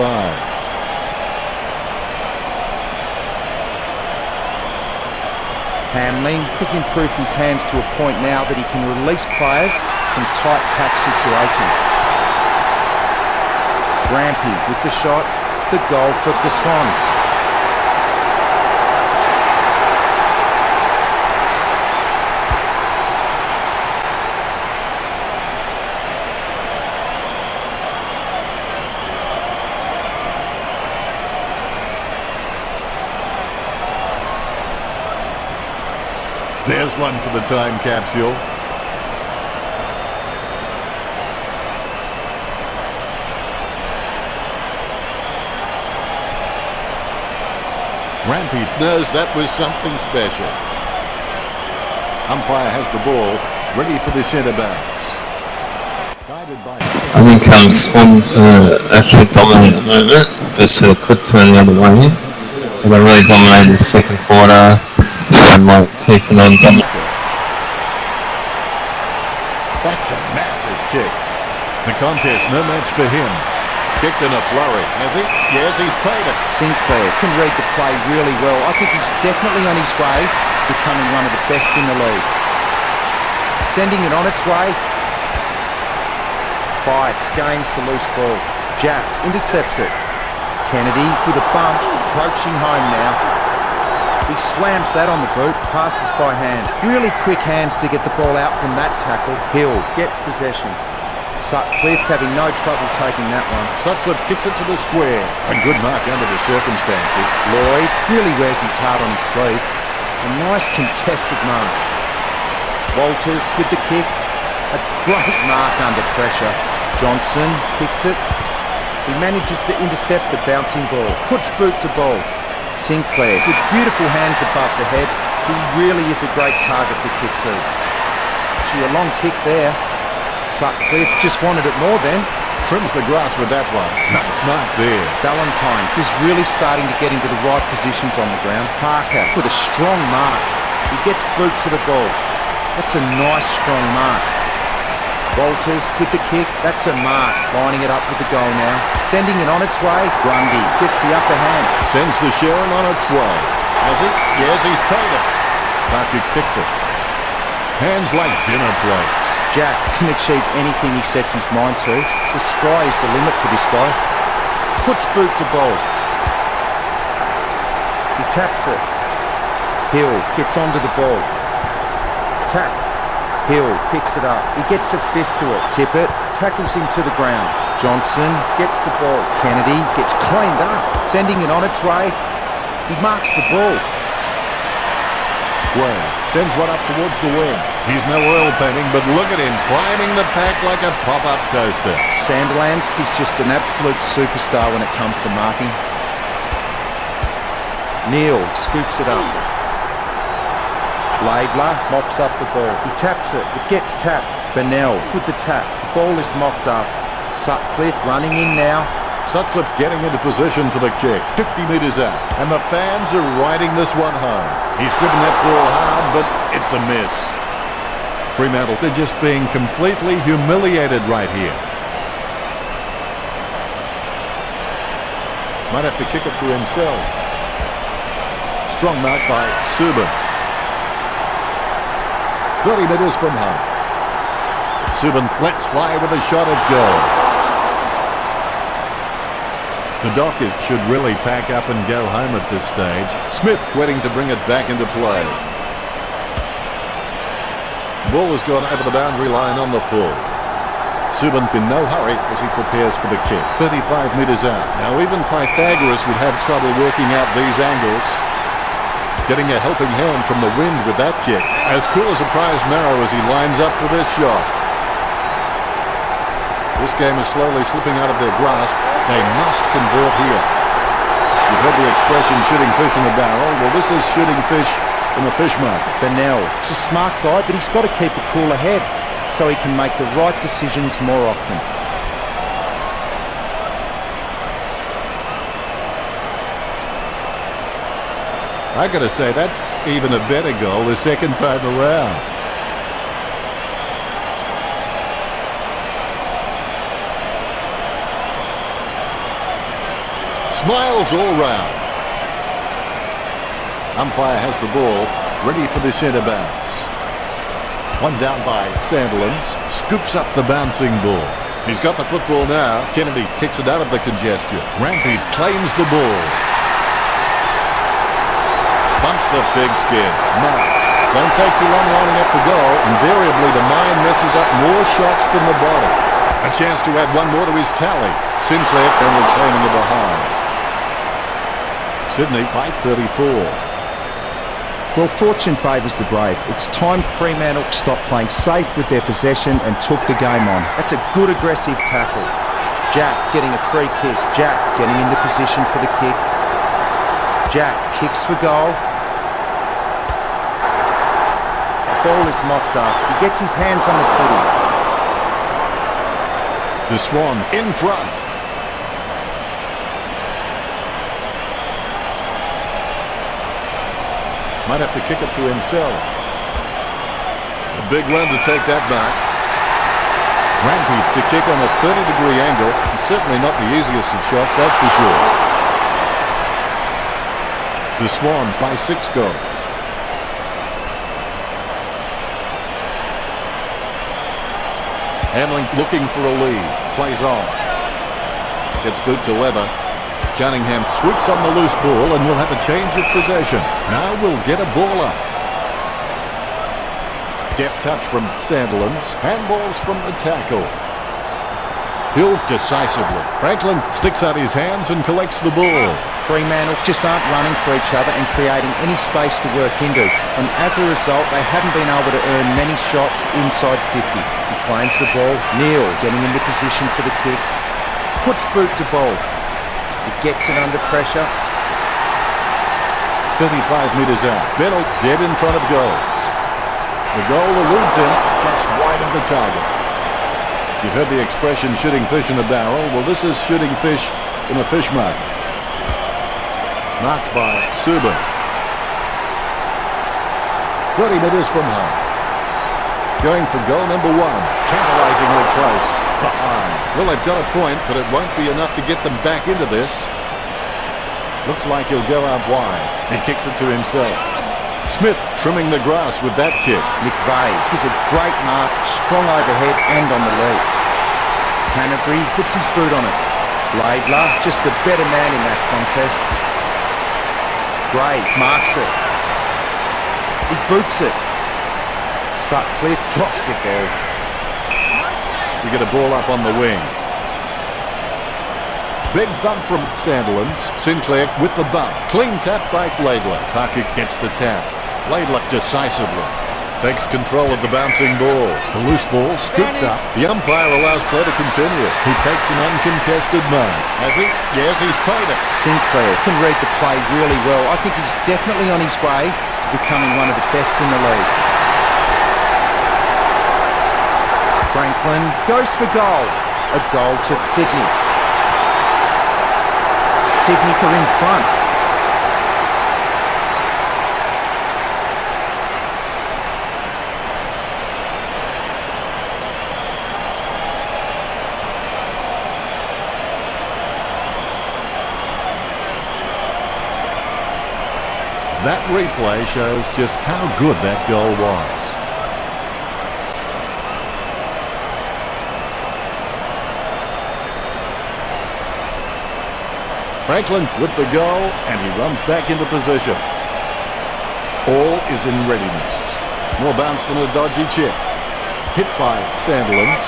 Hamling has improved his hands to a point now that he can release players from tight pack situations. Rampy with the shot, the goal for the Swans. There's one for the time capsule. Rampy knows that was something special. Umpire has the ball, ready for the centre backs. Guided by... I think Swans actually dominate at the moment, but could turn the other way. They really dominated the second quarter. And taking on That's a massive kick. The contest, no match for him. Kicked in a flurry, has he? Yes, he's played it. Sinclair can read the play really well. I think he's definitely on his way to becoming one of the best in the league. Sending it on its way. Fife gains the loose ball. Jack intercepts it. Kennedy with a bump, approaching home now. He slams that on the boot, passes by hand. Really quick hands to get the ball out from that tackle. Hill gets possession. Sutcliffe having no trouble taking that one. Sutcliffe kicks it to the square. A good mark under the circumstances. Lloyd really wears his heart on his sleeve. A nice contested mark. Walters with the kick. A great mark under pressure. Johnson kicks it. He manages to intercept the bouncing ball. Puts boot to ball. Sinclair, with beautiful hands above the head, he really is a great target to kick to. Gee, a long kick there. Sutcliffe just wanted it more then. Trims the grass with that one. Nice mark there. Ballantyne is really starting to get into the right positions on the ground. Parker with a strong mark. He gets boot to the ball. That's a nice strong mark. Walters with the kick. That's a mark. Lining it up with the goal now. Sending it on its way. Grundy gets the upper hand. Sends the Sharon on its way. Has he? Yes, he's paid it. Parker kicks it. Hands like dinner plates. Jack can achieve anything he sets his mind to. The sky is the limit for this guy. Puts boot to ball. He taps it. Hill gets onto the ball. Tap. Hill picks it up. He gets a fist to it. Tippett tackles him to the ground. Johnson gets the ball. Kennedy gets cleaned up. Sending it on its way. He marks the ball. Well, sends one up towards the wing. He's no oil painting, but look at him climbing the pack like a pop-up toaster. Sandilands is just an absolute superstar when it comes to marking. Neil scoops it up. Laidler mops up the ball. He taps it. It gets tapped. Bennell with the tap. The ball is mopped up. Sutcliffe running in now. Sutcliffe getting into position for the kick. 50 metres out. And the fans are riding this one home. He's driven that ball hard, but it's a miss. Fremantle, they're just being completely humiliated right here. Might have to kick it to himself. Strong mark by Subban. 30 metres from home. Subban lets fly with a shot at goal. The Dockers should really pack up and go home at this stage. Smith waiting to bring it back into play. The ball has gone over the boundary line on the full. Subban in no hurry as he prepares for the kick. 35 metres out. Now even Pythagoras would have trouble working out these angles. Getting a helping hand from the wind with that kick. As cool as a prize marrow as he lines up for this shot. This game is slowly slipping out of their grasp. They must convert here. You've heard the expression shooting fish in a barrel. Well, this is shooting fish in a fish market. Bennell, he's a smart guy, but he's got to keep a cooler head so he can make the right decisions more often. I gotta say, that's even a better goal the second time around. Smiles all round. Umpire has the ball, ready for the centre bounce. One down by Sandilands, scoops up the bouncing ball. He's got the football now. Kennedy kicks it out of the congestion. Rampy claims the ball. Bumps the big skin. Marks. Don't take too long lining up for goal. Invariably, the mind messes up more shots than the body. A chance to add one more to his tally. Sinclair only claiming a behind. Sydney by 34. Well, fortune favours the brave. It's time Fremantle stopped playing safe with their possession and took the game on. That's a good aggressive tackle. Jack getting a free kick. Jack getting into position for the kick. Jack kicks for goal. The ball is mopped up. He gets his hands on the footy. The Swans in front. Might have to kick it to himself. A big run to take that back. Rampy to kick on a 30-degree angle. And certainly not the easiest of shots, that's for sure. The Swans by 6 goals. Hamling looking for a lead. Plays on. Gets boot to leather. Cunningham swoops on the loose ball and we'll have a change of possession. Now we'll get a ball up. Deft touch from Sandilands. Handballs from the tackle. Hill decisively. Franklin sticks out his hands and collects the ball. Fremantle just aren't running for each other and creating any space to work into. And as a result, they haven't been able to earn many shots inside 50. He claims the ball. Neil getting into position for the kick. Puts boot to ball. He gets it under pressure. 35 metres out. Bennell dead in front of goals. The goal eludes him just wide of the target. You've heard the expression shooting fish in a barrel. Well, this is shooting fish in a fish market. Marked by Subban. 30 metres from home. Going for goal number 1. Tantalisingly close. Behind. Well, they've got a point, but it won't be enough to get them back into this. Looks like he'll go out wide. He kicks it to himself. Smith trimming the grass with that kick. McVeigh is a great mark, strong overhead and on the lead. Canterbury puts his boot on it. Laidler, just the better man in that contest. Gray marks it. He boots it. Sutcliffe drops the ball. You get a ball up on the wing. Big thump from Sandilands. Sinclair with the bump. Clean tap by Laidler. Parker gets the tap. Laidler decisively takes control of the bouncing ball. The loose ball scooped up. The umpire allows play to continue. He takes an uncontested mark. Has he? Yes, he's played it. Sinclair can read the play really well. I think he's definitely on his way to becoming one of the best in the league. Franklin goes for goal. A goal to Sydney. Sydney are in front. That replay shows just how good that goal was. Franklin with the goal, and he runs back into position. All is in readiness. More bounce than a dodgy chip. Hit by Sandilands.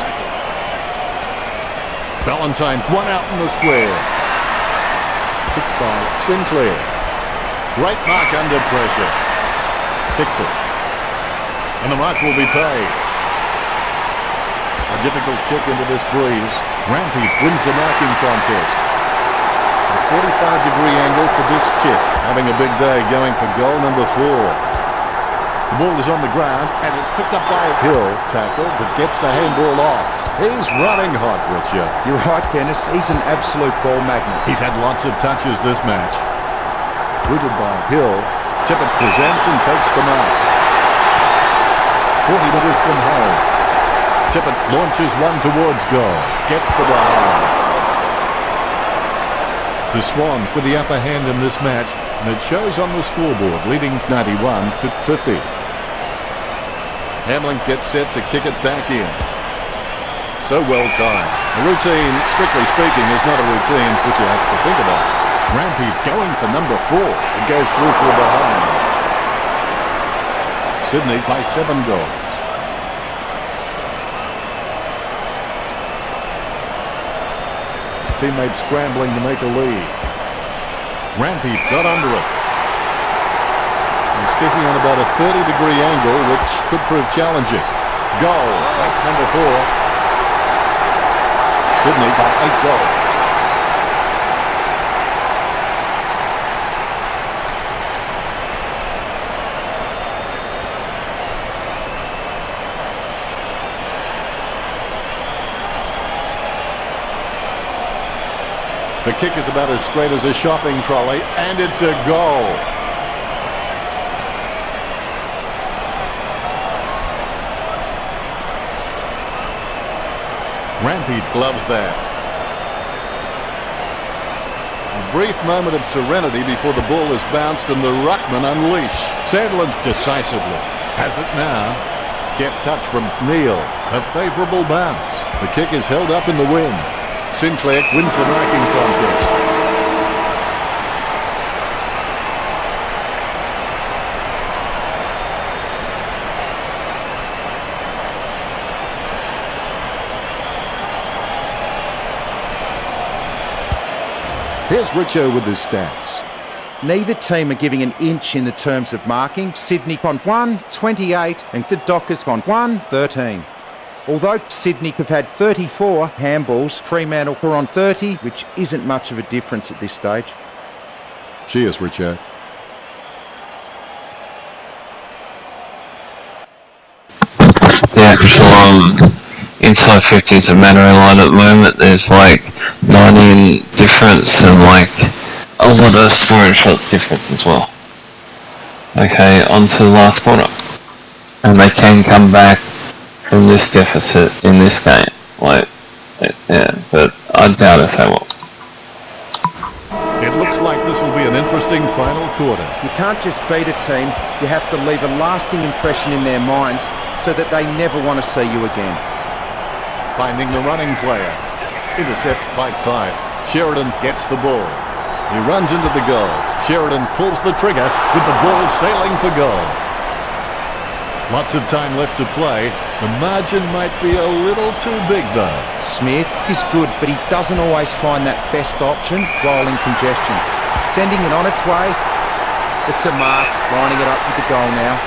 Valentine, one out in the square. Hit by Sinclair. Great mark under pressure. Kicks it. And the mark will be paid. A difficult kick into this breeze. Rampy wins the marking contest. A 45-degree angle for this kick. Having a big day going for goal number 4. The ball is on the ground and it's picked up by Hill. Tackle, but gets the handball off. He's running hot, Richard. You're right, Dennis. He's an absolute ball magnet. He's had lots of touches this match. Rooted by Hill. Tippett presents and takes the mark. 40 metres from home. Tippett launches one towards goal. Gets the behind. The Swans with the upper hand in this match, and it shows on the scoreboard, leading 91-50. Hamlin gets set to kick it back in. So well timed. A routine, strictly speaking, is not a routine if you have to think about it. Rampy going for number 4. It goes through for a behind. Sydney by 7 goals. Teammates scrambling to make a lead. Rampy got under it. He's kicking on about a 30-degree angle, which could prove challenging. Goal. That's number 4. Sydney by 8 goals. The kick is about as straight as a shopping trolley, and it's a goal. Rampy loves that. A brief moment of serenity before the ball is bounced and the ruckman unleash. Sandilands decisively has it now. Deft touch from Neil. A favourable bounce. The kick is held up in the wind. Sinclair wins the marking contest. Here's Richo with his stats. Neither team are giving an inch in the terms of marking. Sydney on 1-28 and the Dockers on 1-13. Although Sydney have had 34 handballs, Fremantle are on 30, which isn't much of a difference at this stage. Cheers, Richard. The actual inside 50s of Mandarin line at the moment, there's like 90 in difference and like a lot of scoring shots difference as well. Okay, on to the last quarter. And they can come back from this deficit in this game. Like, yeah, but I doubt if they will. It looks like this will be an interesting final quarter. You can't just beat a team, you have to leave a lasting impression in their minds so that they never want to see you again. Finding the running player. Intercept by 5. Sheridan gets the ball. He runs into the goal. Sheridan pulls the trigger with the ball sailing for goal. Lots of time left to play. The margin might be a little too big though. Smith is good, but he doesn't always find that best option while in congestion. Sending it on its way. It's a mark, lining it up with the goal now.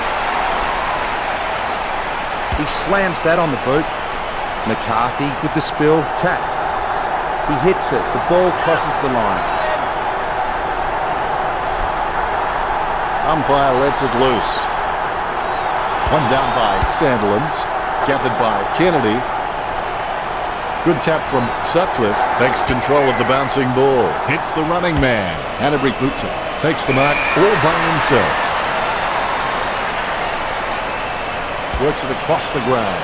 He slams that on the boot. McCarthy with the spill, tapped. He hits it, the ball crosses the line. Umpire lets it loose. One down by Sandilands, gathered by Kennedy. Good tap from Sutcliffe, takes control of the bouncing ball, hits the running man. Hanbury boots it, takes the mark all by himself. Works it across the ground.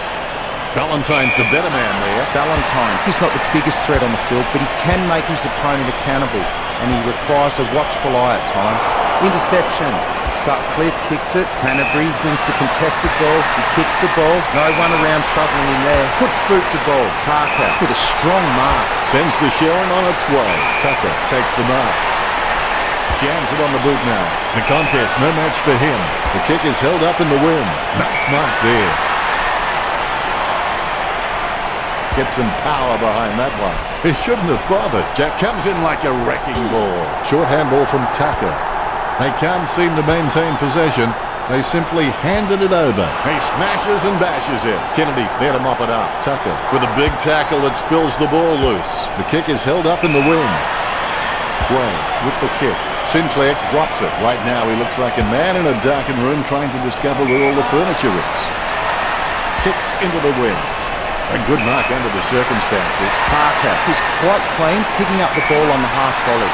Ballantyne, the better man there. Ballantyne, he's not the biggest threat on the field, but he can make his opponent accountable, and he requires a watchful eye at times. Interception. Sutcliffe kicks it. Hanbury brings the contested ball. He kicks the ball. No one around troubling him there. Puts boot to ball. Parker with a strong mark. Sends the Sharon on its way. Tucker takes the mark. Jams it on the boot now. The contest, no match for him. The kick is held up in the wind. Nice mark there. Get some power behind that one. He shouldn't have bothered. Jack comes in like a wrecking ball. Short handball from Tucker. They can't seem to maintain possession. They simply handed it over. He smashes and bashes it. Kennedy there to mop it up. Tucker with a big tackle that spills the ball loose. The kick is held up in the wind. Wayne with the kick. Sinclair drops it. Right now he looks like a man in a darkened room trying to discover where all the furniture is. Kicks into the wind. A good mark under the circumstances. Parker is quite clean, picking up the ball on the half volley.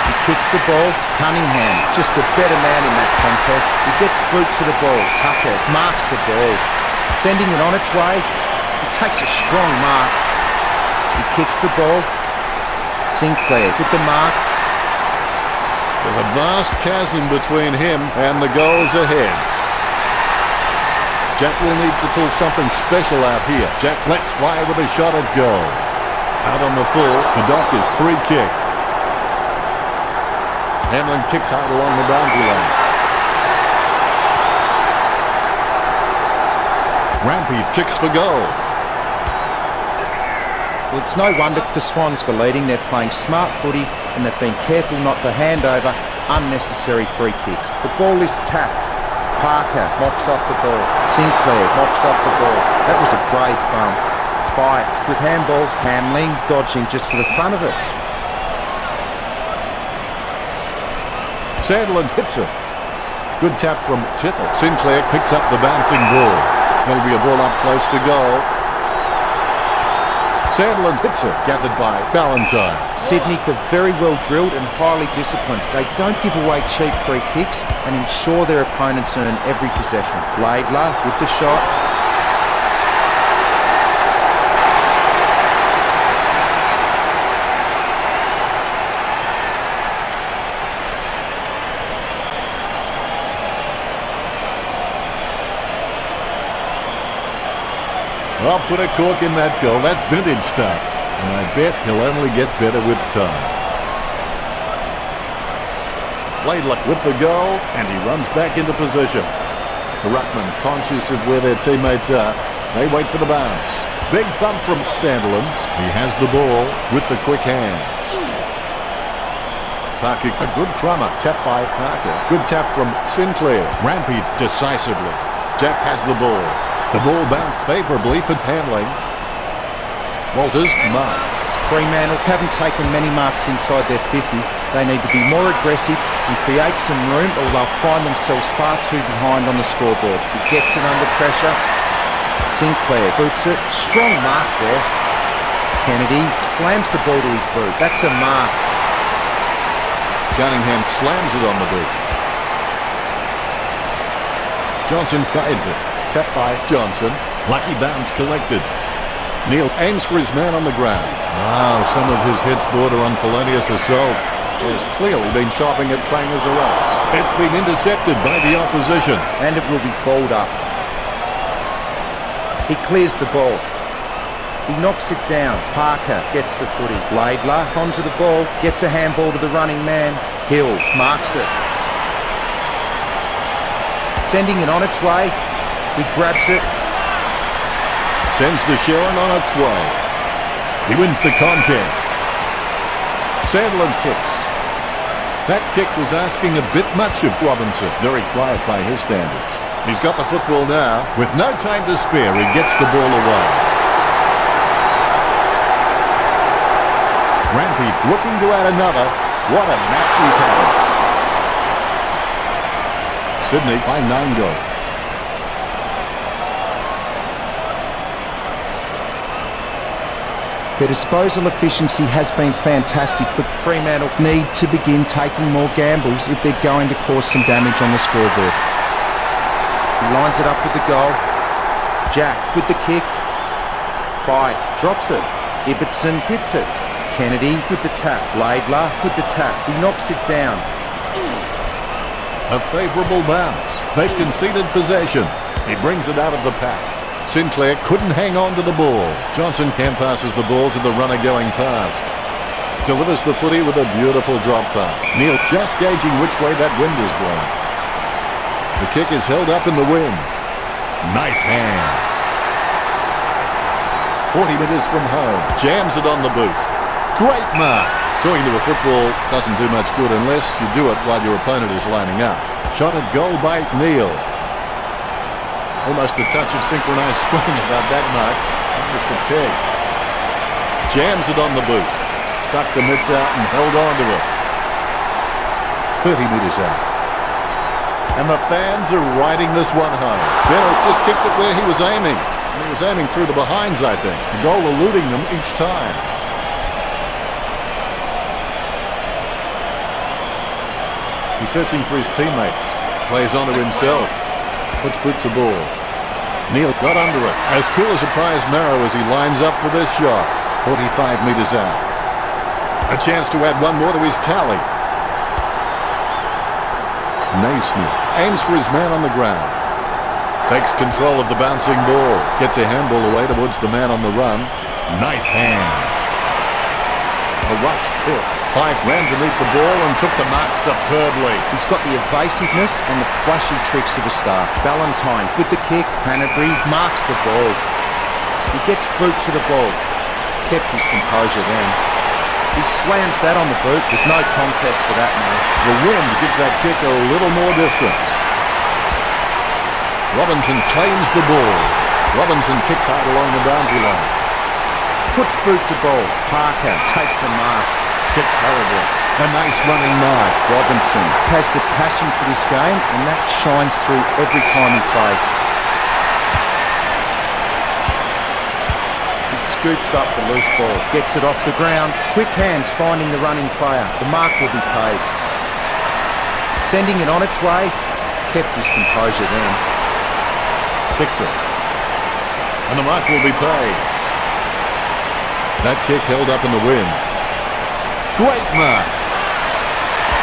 He kicks the ball. Cunningham, just the better man in that contest. He gets boot to the ball. Tucker marks the ball. Sending it on its way. He takes a strong mark. He kicks the ball. Sinclair with the mark. There's a vast chasm between him and the goals ahead. Jack will need to pull something special out here. Jack lets fly with a shot at goal. Out on the full, the Dockers free kick. Hamlin kicks hard along the boundary line. Rampy kicks for goal. Well, it's no wonder the Swans are leading. They're playing smart footy and they've been careful not to hand over unnecessary free kicks. The ball is tapped. Parker mops up the ball. Sinclair mops up the ball. That was a brave bump. Fife with handball. Hamling dodging just for the fun of it. Sandilands hits it. Good tap from Tippett. Sinclair picks up the bouncing ball. There'll be a ball up close to goal. Sandilands hits it, gathered by Ballantyne. Sydney are very well drilled and highly disciplined. They don't give away cheap free kicks and ensure their opponents earn every possession. Laidler with the shot. I'll put a cork in that goal. That's vintage stuff. And I bet he'll only get better with time. Laidler with the goal, and he runs back into position. Ruckman, conscious of where their teammates are, they wait for the bounce. Big thump from Sandilands. He has the ball with the quick hands. Parker, a good crummer, tapped by Parker. Good tap from Sinclair. Rampy decisively. Jack has the ball. The ball bounced favourably for handling. Walters marks. Fremantle haven't taken many marks inside their 50. They need to be more aggressive and create some room, or they'll find themselves far too behind on the scoreboard. He gets it under pressure. Sinclair boots it. Strong mark there. Kennedy slams the ball to his boot. That's a mark. Cunningham slams it on the boot. Johnson guides it. Tapped by Johnson. Lucky bounce collected. Neil aims for his man on the ground. Wow, some of his hits border on felonious assault. He has clearly been shopping at playing as a race. It's been intercepted by the opposition. And it will be balled up. He clears the ball. He knocks it down. Parker gets the footy. Laidler onto the ball. Gets a handball to the running man. Hill marks it. Sending it on its way. He grabs it. Sends the Sharon on its way. He wins the contest. Sandlin's kicks. That kick was asking a bit much of Robinson. Very quiet by his standards. He's got the football now. With no time to spare, he gets the ball away. Rampy looking to add another. What a match he's having. Sydney by 9 goals. Their disposal efficiency has been fantastic, but Fremantle need to begin taking more gambles if they're going to cause some damage on the scoreboard. He lines it up with the goal. Jack with the kick. Fife drops it. Ibbotson hits it. Kennedy with the tap. Laidler with the tap. He knocks it down. A favourable bounce. They've conceded possession. He brings it out of the pack. Sinclair couldn't hang on to the ball. Johnson passes the ball to the runner going past. Delivers the footy with a beautiful drop pass. Neil just gauging which way that wind is blowing. The kick is held up in the wind. Nice hands. 40 metres from home. Jams it on the boot. Great mark. Talking to a football doesn't do much good unless you do it while your opponent is lining up. Shot at goal by Neil. Almost a touch of synchronised swing about that mark. That was the peg. Jams it on the boot. Stuck the mitts out and held on to it. 30 metres out. And the fans are riding this one home. Bennett just kicked it where he was aiming. And he was aiming through the behinds, I think. The goal eluding them each time. He's searching for his teammates. Plays onto himself. Puts boot to ball. Neil got under it. As cool as a prize marrow as he lines up for this shot. 45 metres out. A chance to add one more to his tally. Naismith aims for his man on the ground. Takes control of the bouncing ball. Gets a handball away towards the man on the run. Nice hands. A rushed hit. Fife ran to meet the ball and took the mark superbly. He's got the evasiveness and the flashy tricks of a star. Valentine with the kick. Hanbury marks the ball. He gets boot to the ball. Kept his composure then. He slams that on the boot. There's no contest for that now. The wind gives that kick a little more distance. Robinson claims the ball. Robinson kicks hard along the boundary line. Puts boot to ball. Parker takes the mark. Kicks horribly. A nice running mark. Robinson has the passion for this game, and that shines through every time he plays. He scoops up the loose ball, gets it off the ground. Quick hands finding the running player. The mark will be paid. Sending it on its way. Kept his composure then. Kicks it. And the mark will be paid. That kick held up in the wind. Great mark.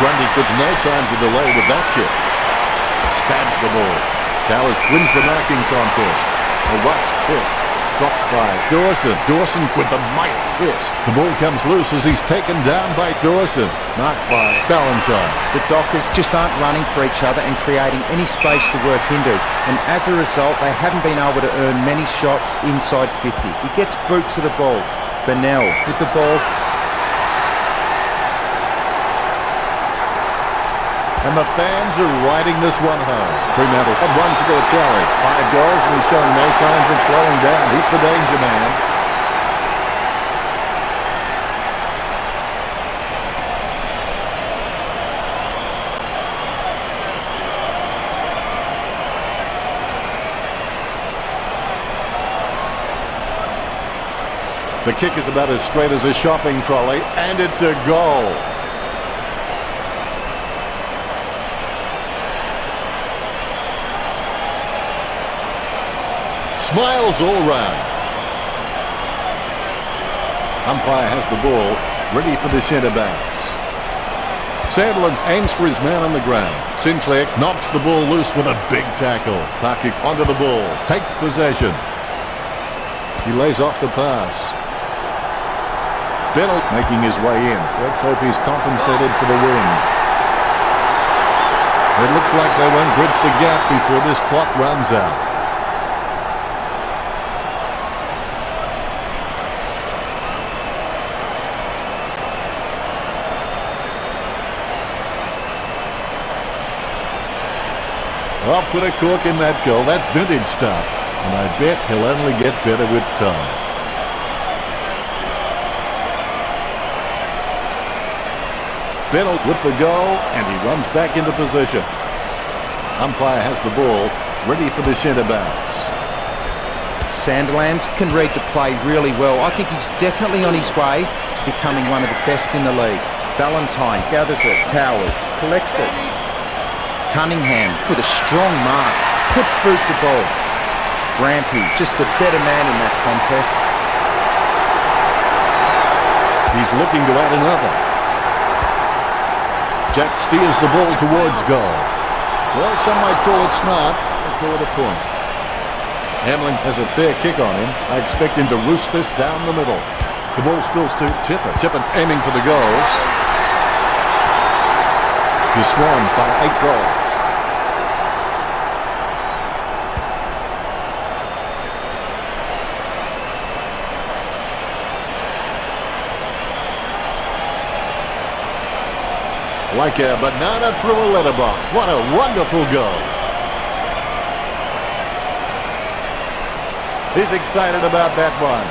Grundy took no time to delay with that kick. Stabs the ball. Towers wins the marking contest. A rush hit. Dropped by Dawson. Dawson with the mighty fist. The ball comes loose as he's taken down by Dawson. Marked by Valentine. The Dockers just aren't running for each other and creating any space to work into. And as a result, they haven't been able to earn many shots inside 50. He gets boot to the ball. Bennell with the ball. And the fans are riding this one home. Fremantle had one to their tally. 5 goals, and he's showing no signs of slowing down. He's the danger man. The kick is about as straight as a shopping trolley, and it's a goal. Smiles all round. Umpire has the ball, ready for the centre-backs. Sandilands aims for his man on the ground. Sinclair knocks the ball loose with a big tackle. Parky onto the ball, takes possession. He lays off the pass. Bennell making his way in. Let's hope he's compensated for the win. It looks like they won't bridge the gap before this clock runs out. I'll put a cork in that goal. That's vintage stuff. And I bet he'll only get better with time. Bennell with the goal, and he runs back into position. Umpire has the ball, ready for the centre-backs. Sandilands can read the play really well. I think he's definitely on his way to becoming one of the best in the league. Ballantyne gathers it. Towers collects it. Cunningham with a strong mark. Puts boot to ball. Rampy, just the better man in that contest. He's looking to add another. Jack steers the ball towards goal. Well, some might call it smart. They call it a point. Hamlin has a fair kick on him. I expect him to roost this down the middle. The ball spills to Tippett. Tippett aiming for the goals. The Swans by 8 goals. Like a banana through a letterbox. What a wonderful goal. He's excited about that one.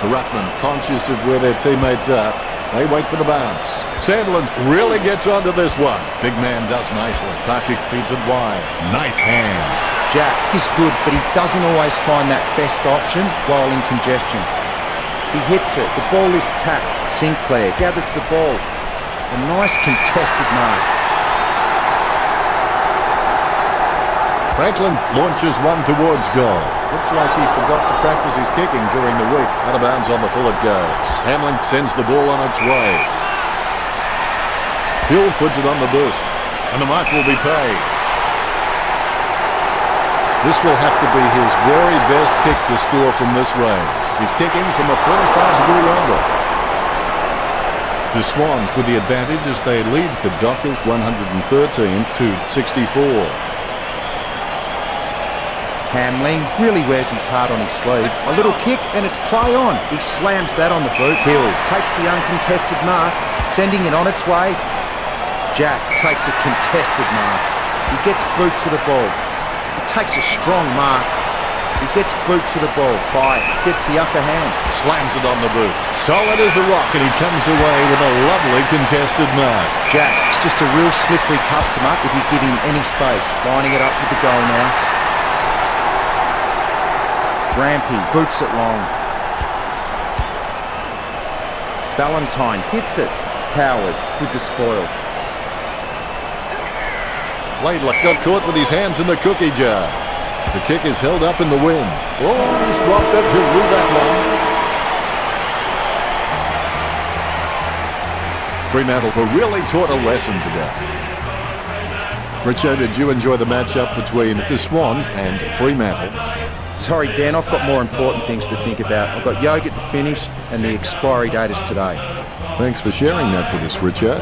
The Ruckman, conscious of where their teammates are, they wait for the bounce. Sandilands really gets onto this one. Big man does nicely. Parky feeds it wide. Nice hands. Jack is good, but he doesn't always find that best option while in congestion. He hits it. The ball is tapped. Sinclair gathers the ball. A nice contested mark. Franklin launches one towards goal. Looks like he forgot to practice his kicking during the week. Out of bounds on the full it goes. Hamlin sends the ball on its way. Hill puts it on the boot. And the mark will be paid. This will have to be his very best kick to score from this range. He's kicking from a 45-degree angle. The Swans with the advantage as they lead the Dockers 113 to 64. Hamling really wears his heart on his sleeve. A little kick and it's play on. He slams that on the boot. Hill takes the uncontested mark, sending it on its way. Jack takes a contested mark. He gets boot to the ball. He takes a strong mark. He gets boot to the ball. Five gets the upper hand. Slams it on the boot. Solid as a rock, and he comes away with a lovely contested mark. Jack's just a real slippery customer if you give him any space. Lining it up with the goal now. Rampy boots it long. Ballantyne hits it. Towers with the spoil. Laidler got caught with his hands in the cookie jar. The kick is held up in the wind. Oh, he's dropped it. He'll rule that one. Fremantle were really taught a lesson today. Richo, did you enjoy the matchup between the Swans and Fremantle? Sorry, Dan, I've got more important things to think about. I've got yogurt to finish, and the expiry date is today. Thanks for sharing that with us, Richo.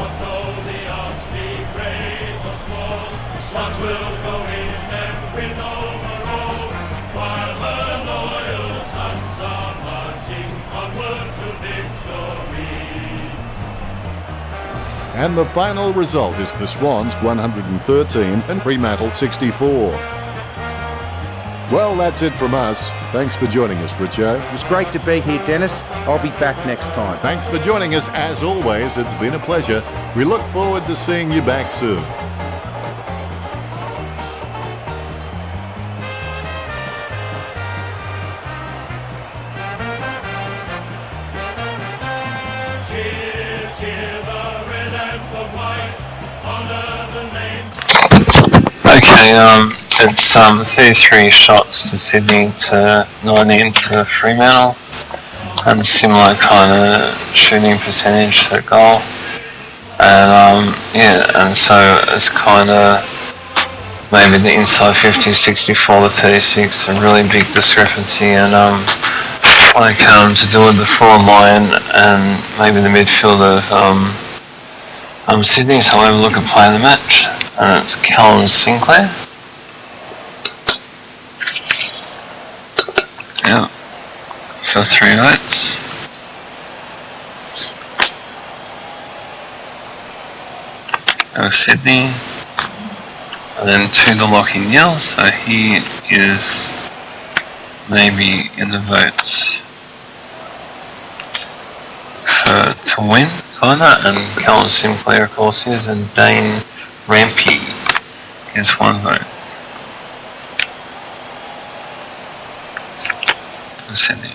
And the final result is the Swans 113 and Fremantle 64. Well, that's it from us. Thanks for joining us, Richo. It was great to be here, Dennis. I'll be back next time. Thanks for joining us. As always, it's been a pleasure. We look forward to seeing you back soon. Cheers, cheer the red and the white, honour the name. Okay, it's 33 shots to Sydney to 19 to Fremantle, and similar kind of shooting percentage to goal. And yeah, and so it's kind of maybe the inside 50, 64 to 36, a really big discrepancy, and like to do with the forward line and maybe the midfield of Sydney. So I'll have a look at play of the match, and it's Callum Sinclair. Yeah, for 3 votes. Of Sydney, and then to the Lachie Neale, so he is maybe in the votes for to win, kinda, and Callum Sinclair of course is, and Dane Rampy is 1 vote. Sydney.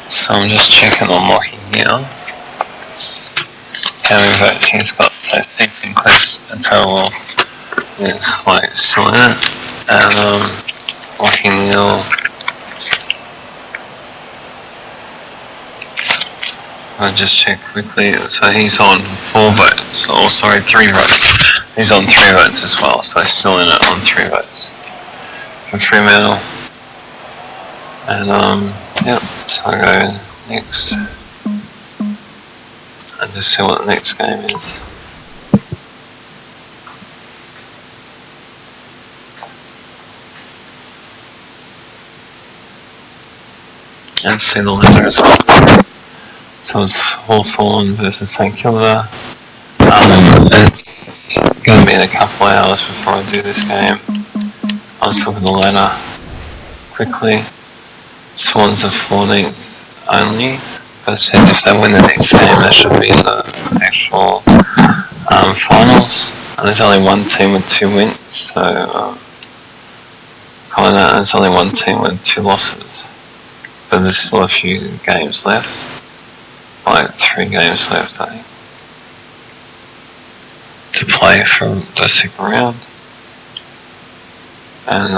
So I'm just checking on Lachie Neale. How many votes he's got? So Steve Sinclair's a total is like still in it, and Lachie Neale. I'll just check quickly. So he's on 4 votes, or sorry, 3 votes. He's on 3 votes as well, so he's still in it on 3 votes for Fremantle. And yep. So I go next. And just see what the next game is. And see the letter as well. So it's Hawthorn versus St Kilda. It's going to be in a couple of hours before I do this game. I'll just look at the letter quickly. Swans are 14th only. I said if they win the next game, they should be in the actual finals. And there's only one team with 2 wins, so there's only one team with 2 losses. But there's still a few games left, like 3 games left, I think, to play from the 2nd round. And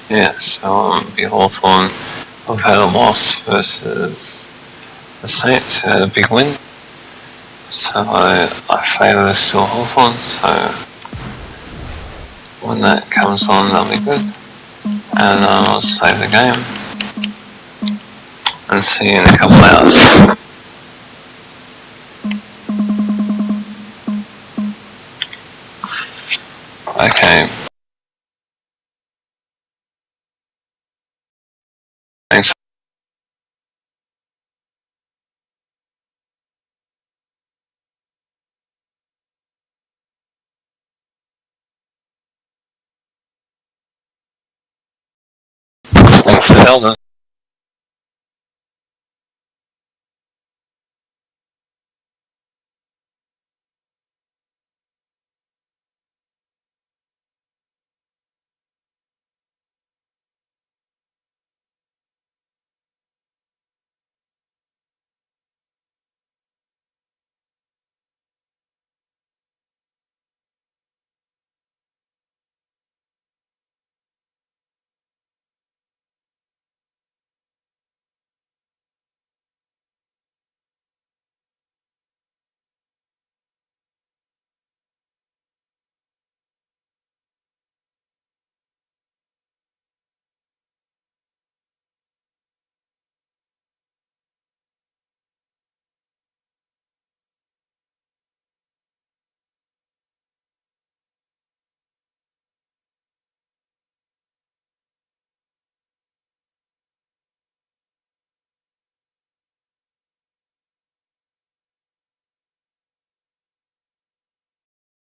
yeah, so be Hawthorn. I've had a loss versus the Saints, who had a big win. So I favour still Hawthorn, so when that comes on that'll be good. And I'll save the game. And see you in a couple of hours. Okay. Thanks. Thanks to Zelda.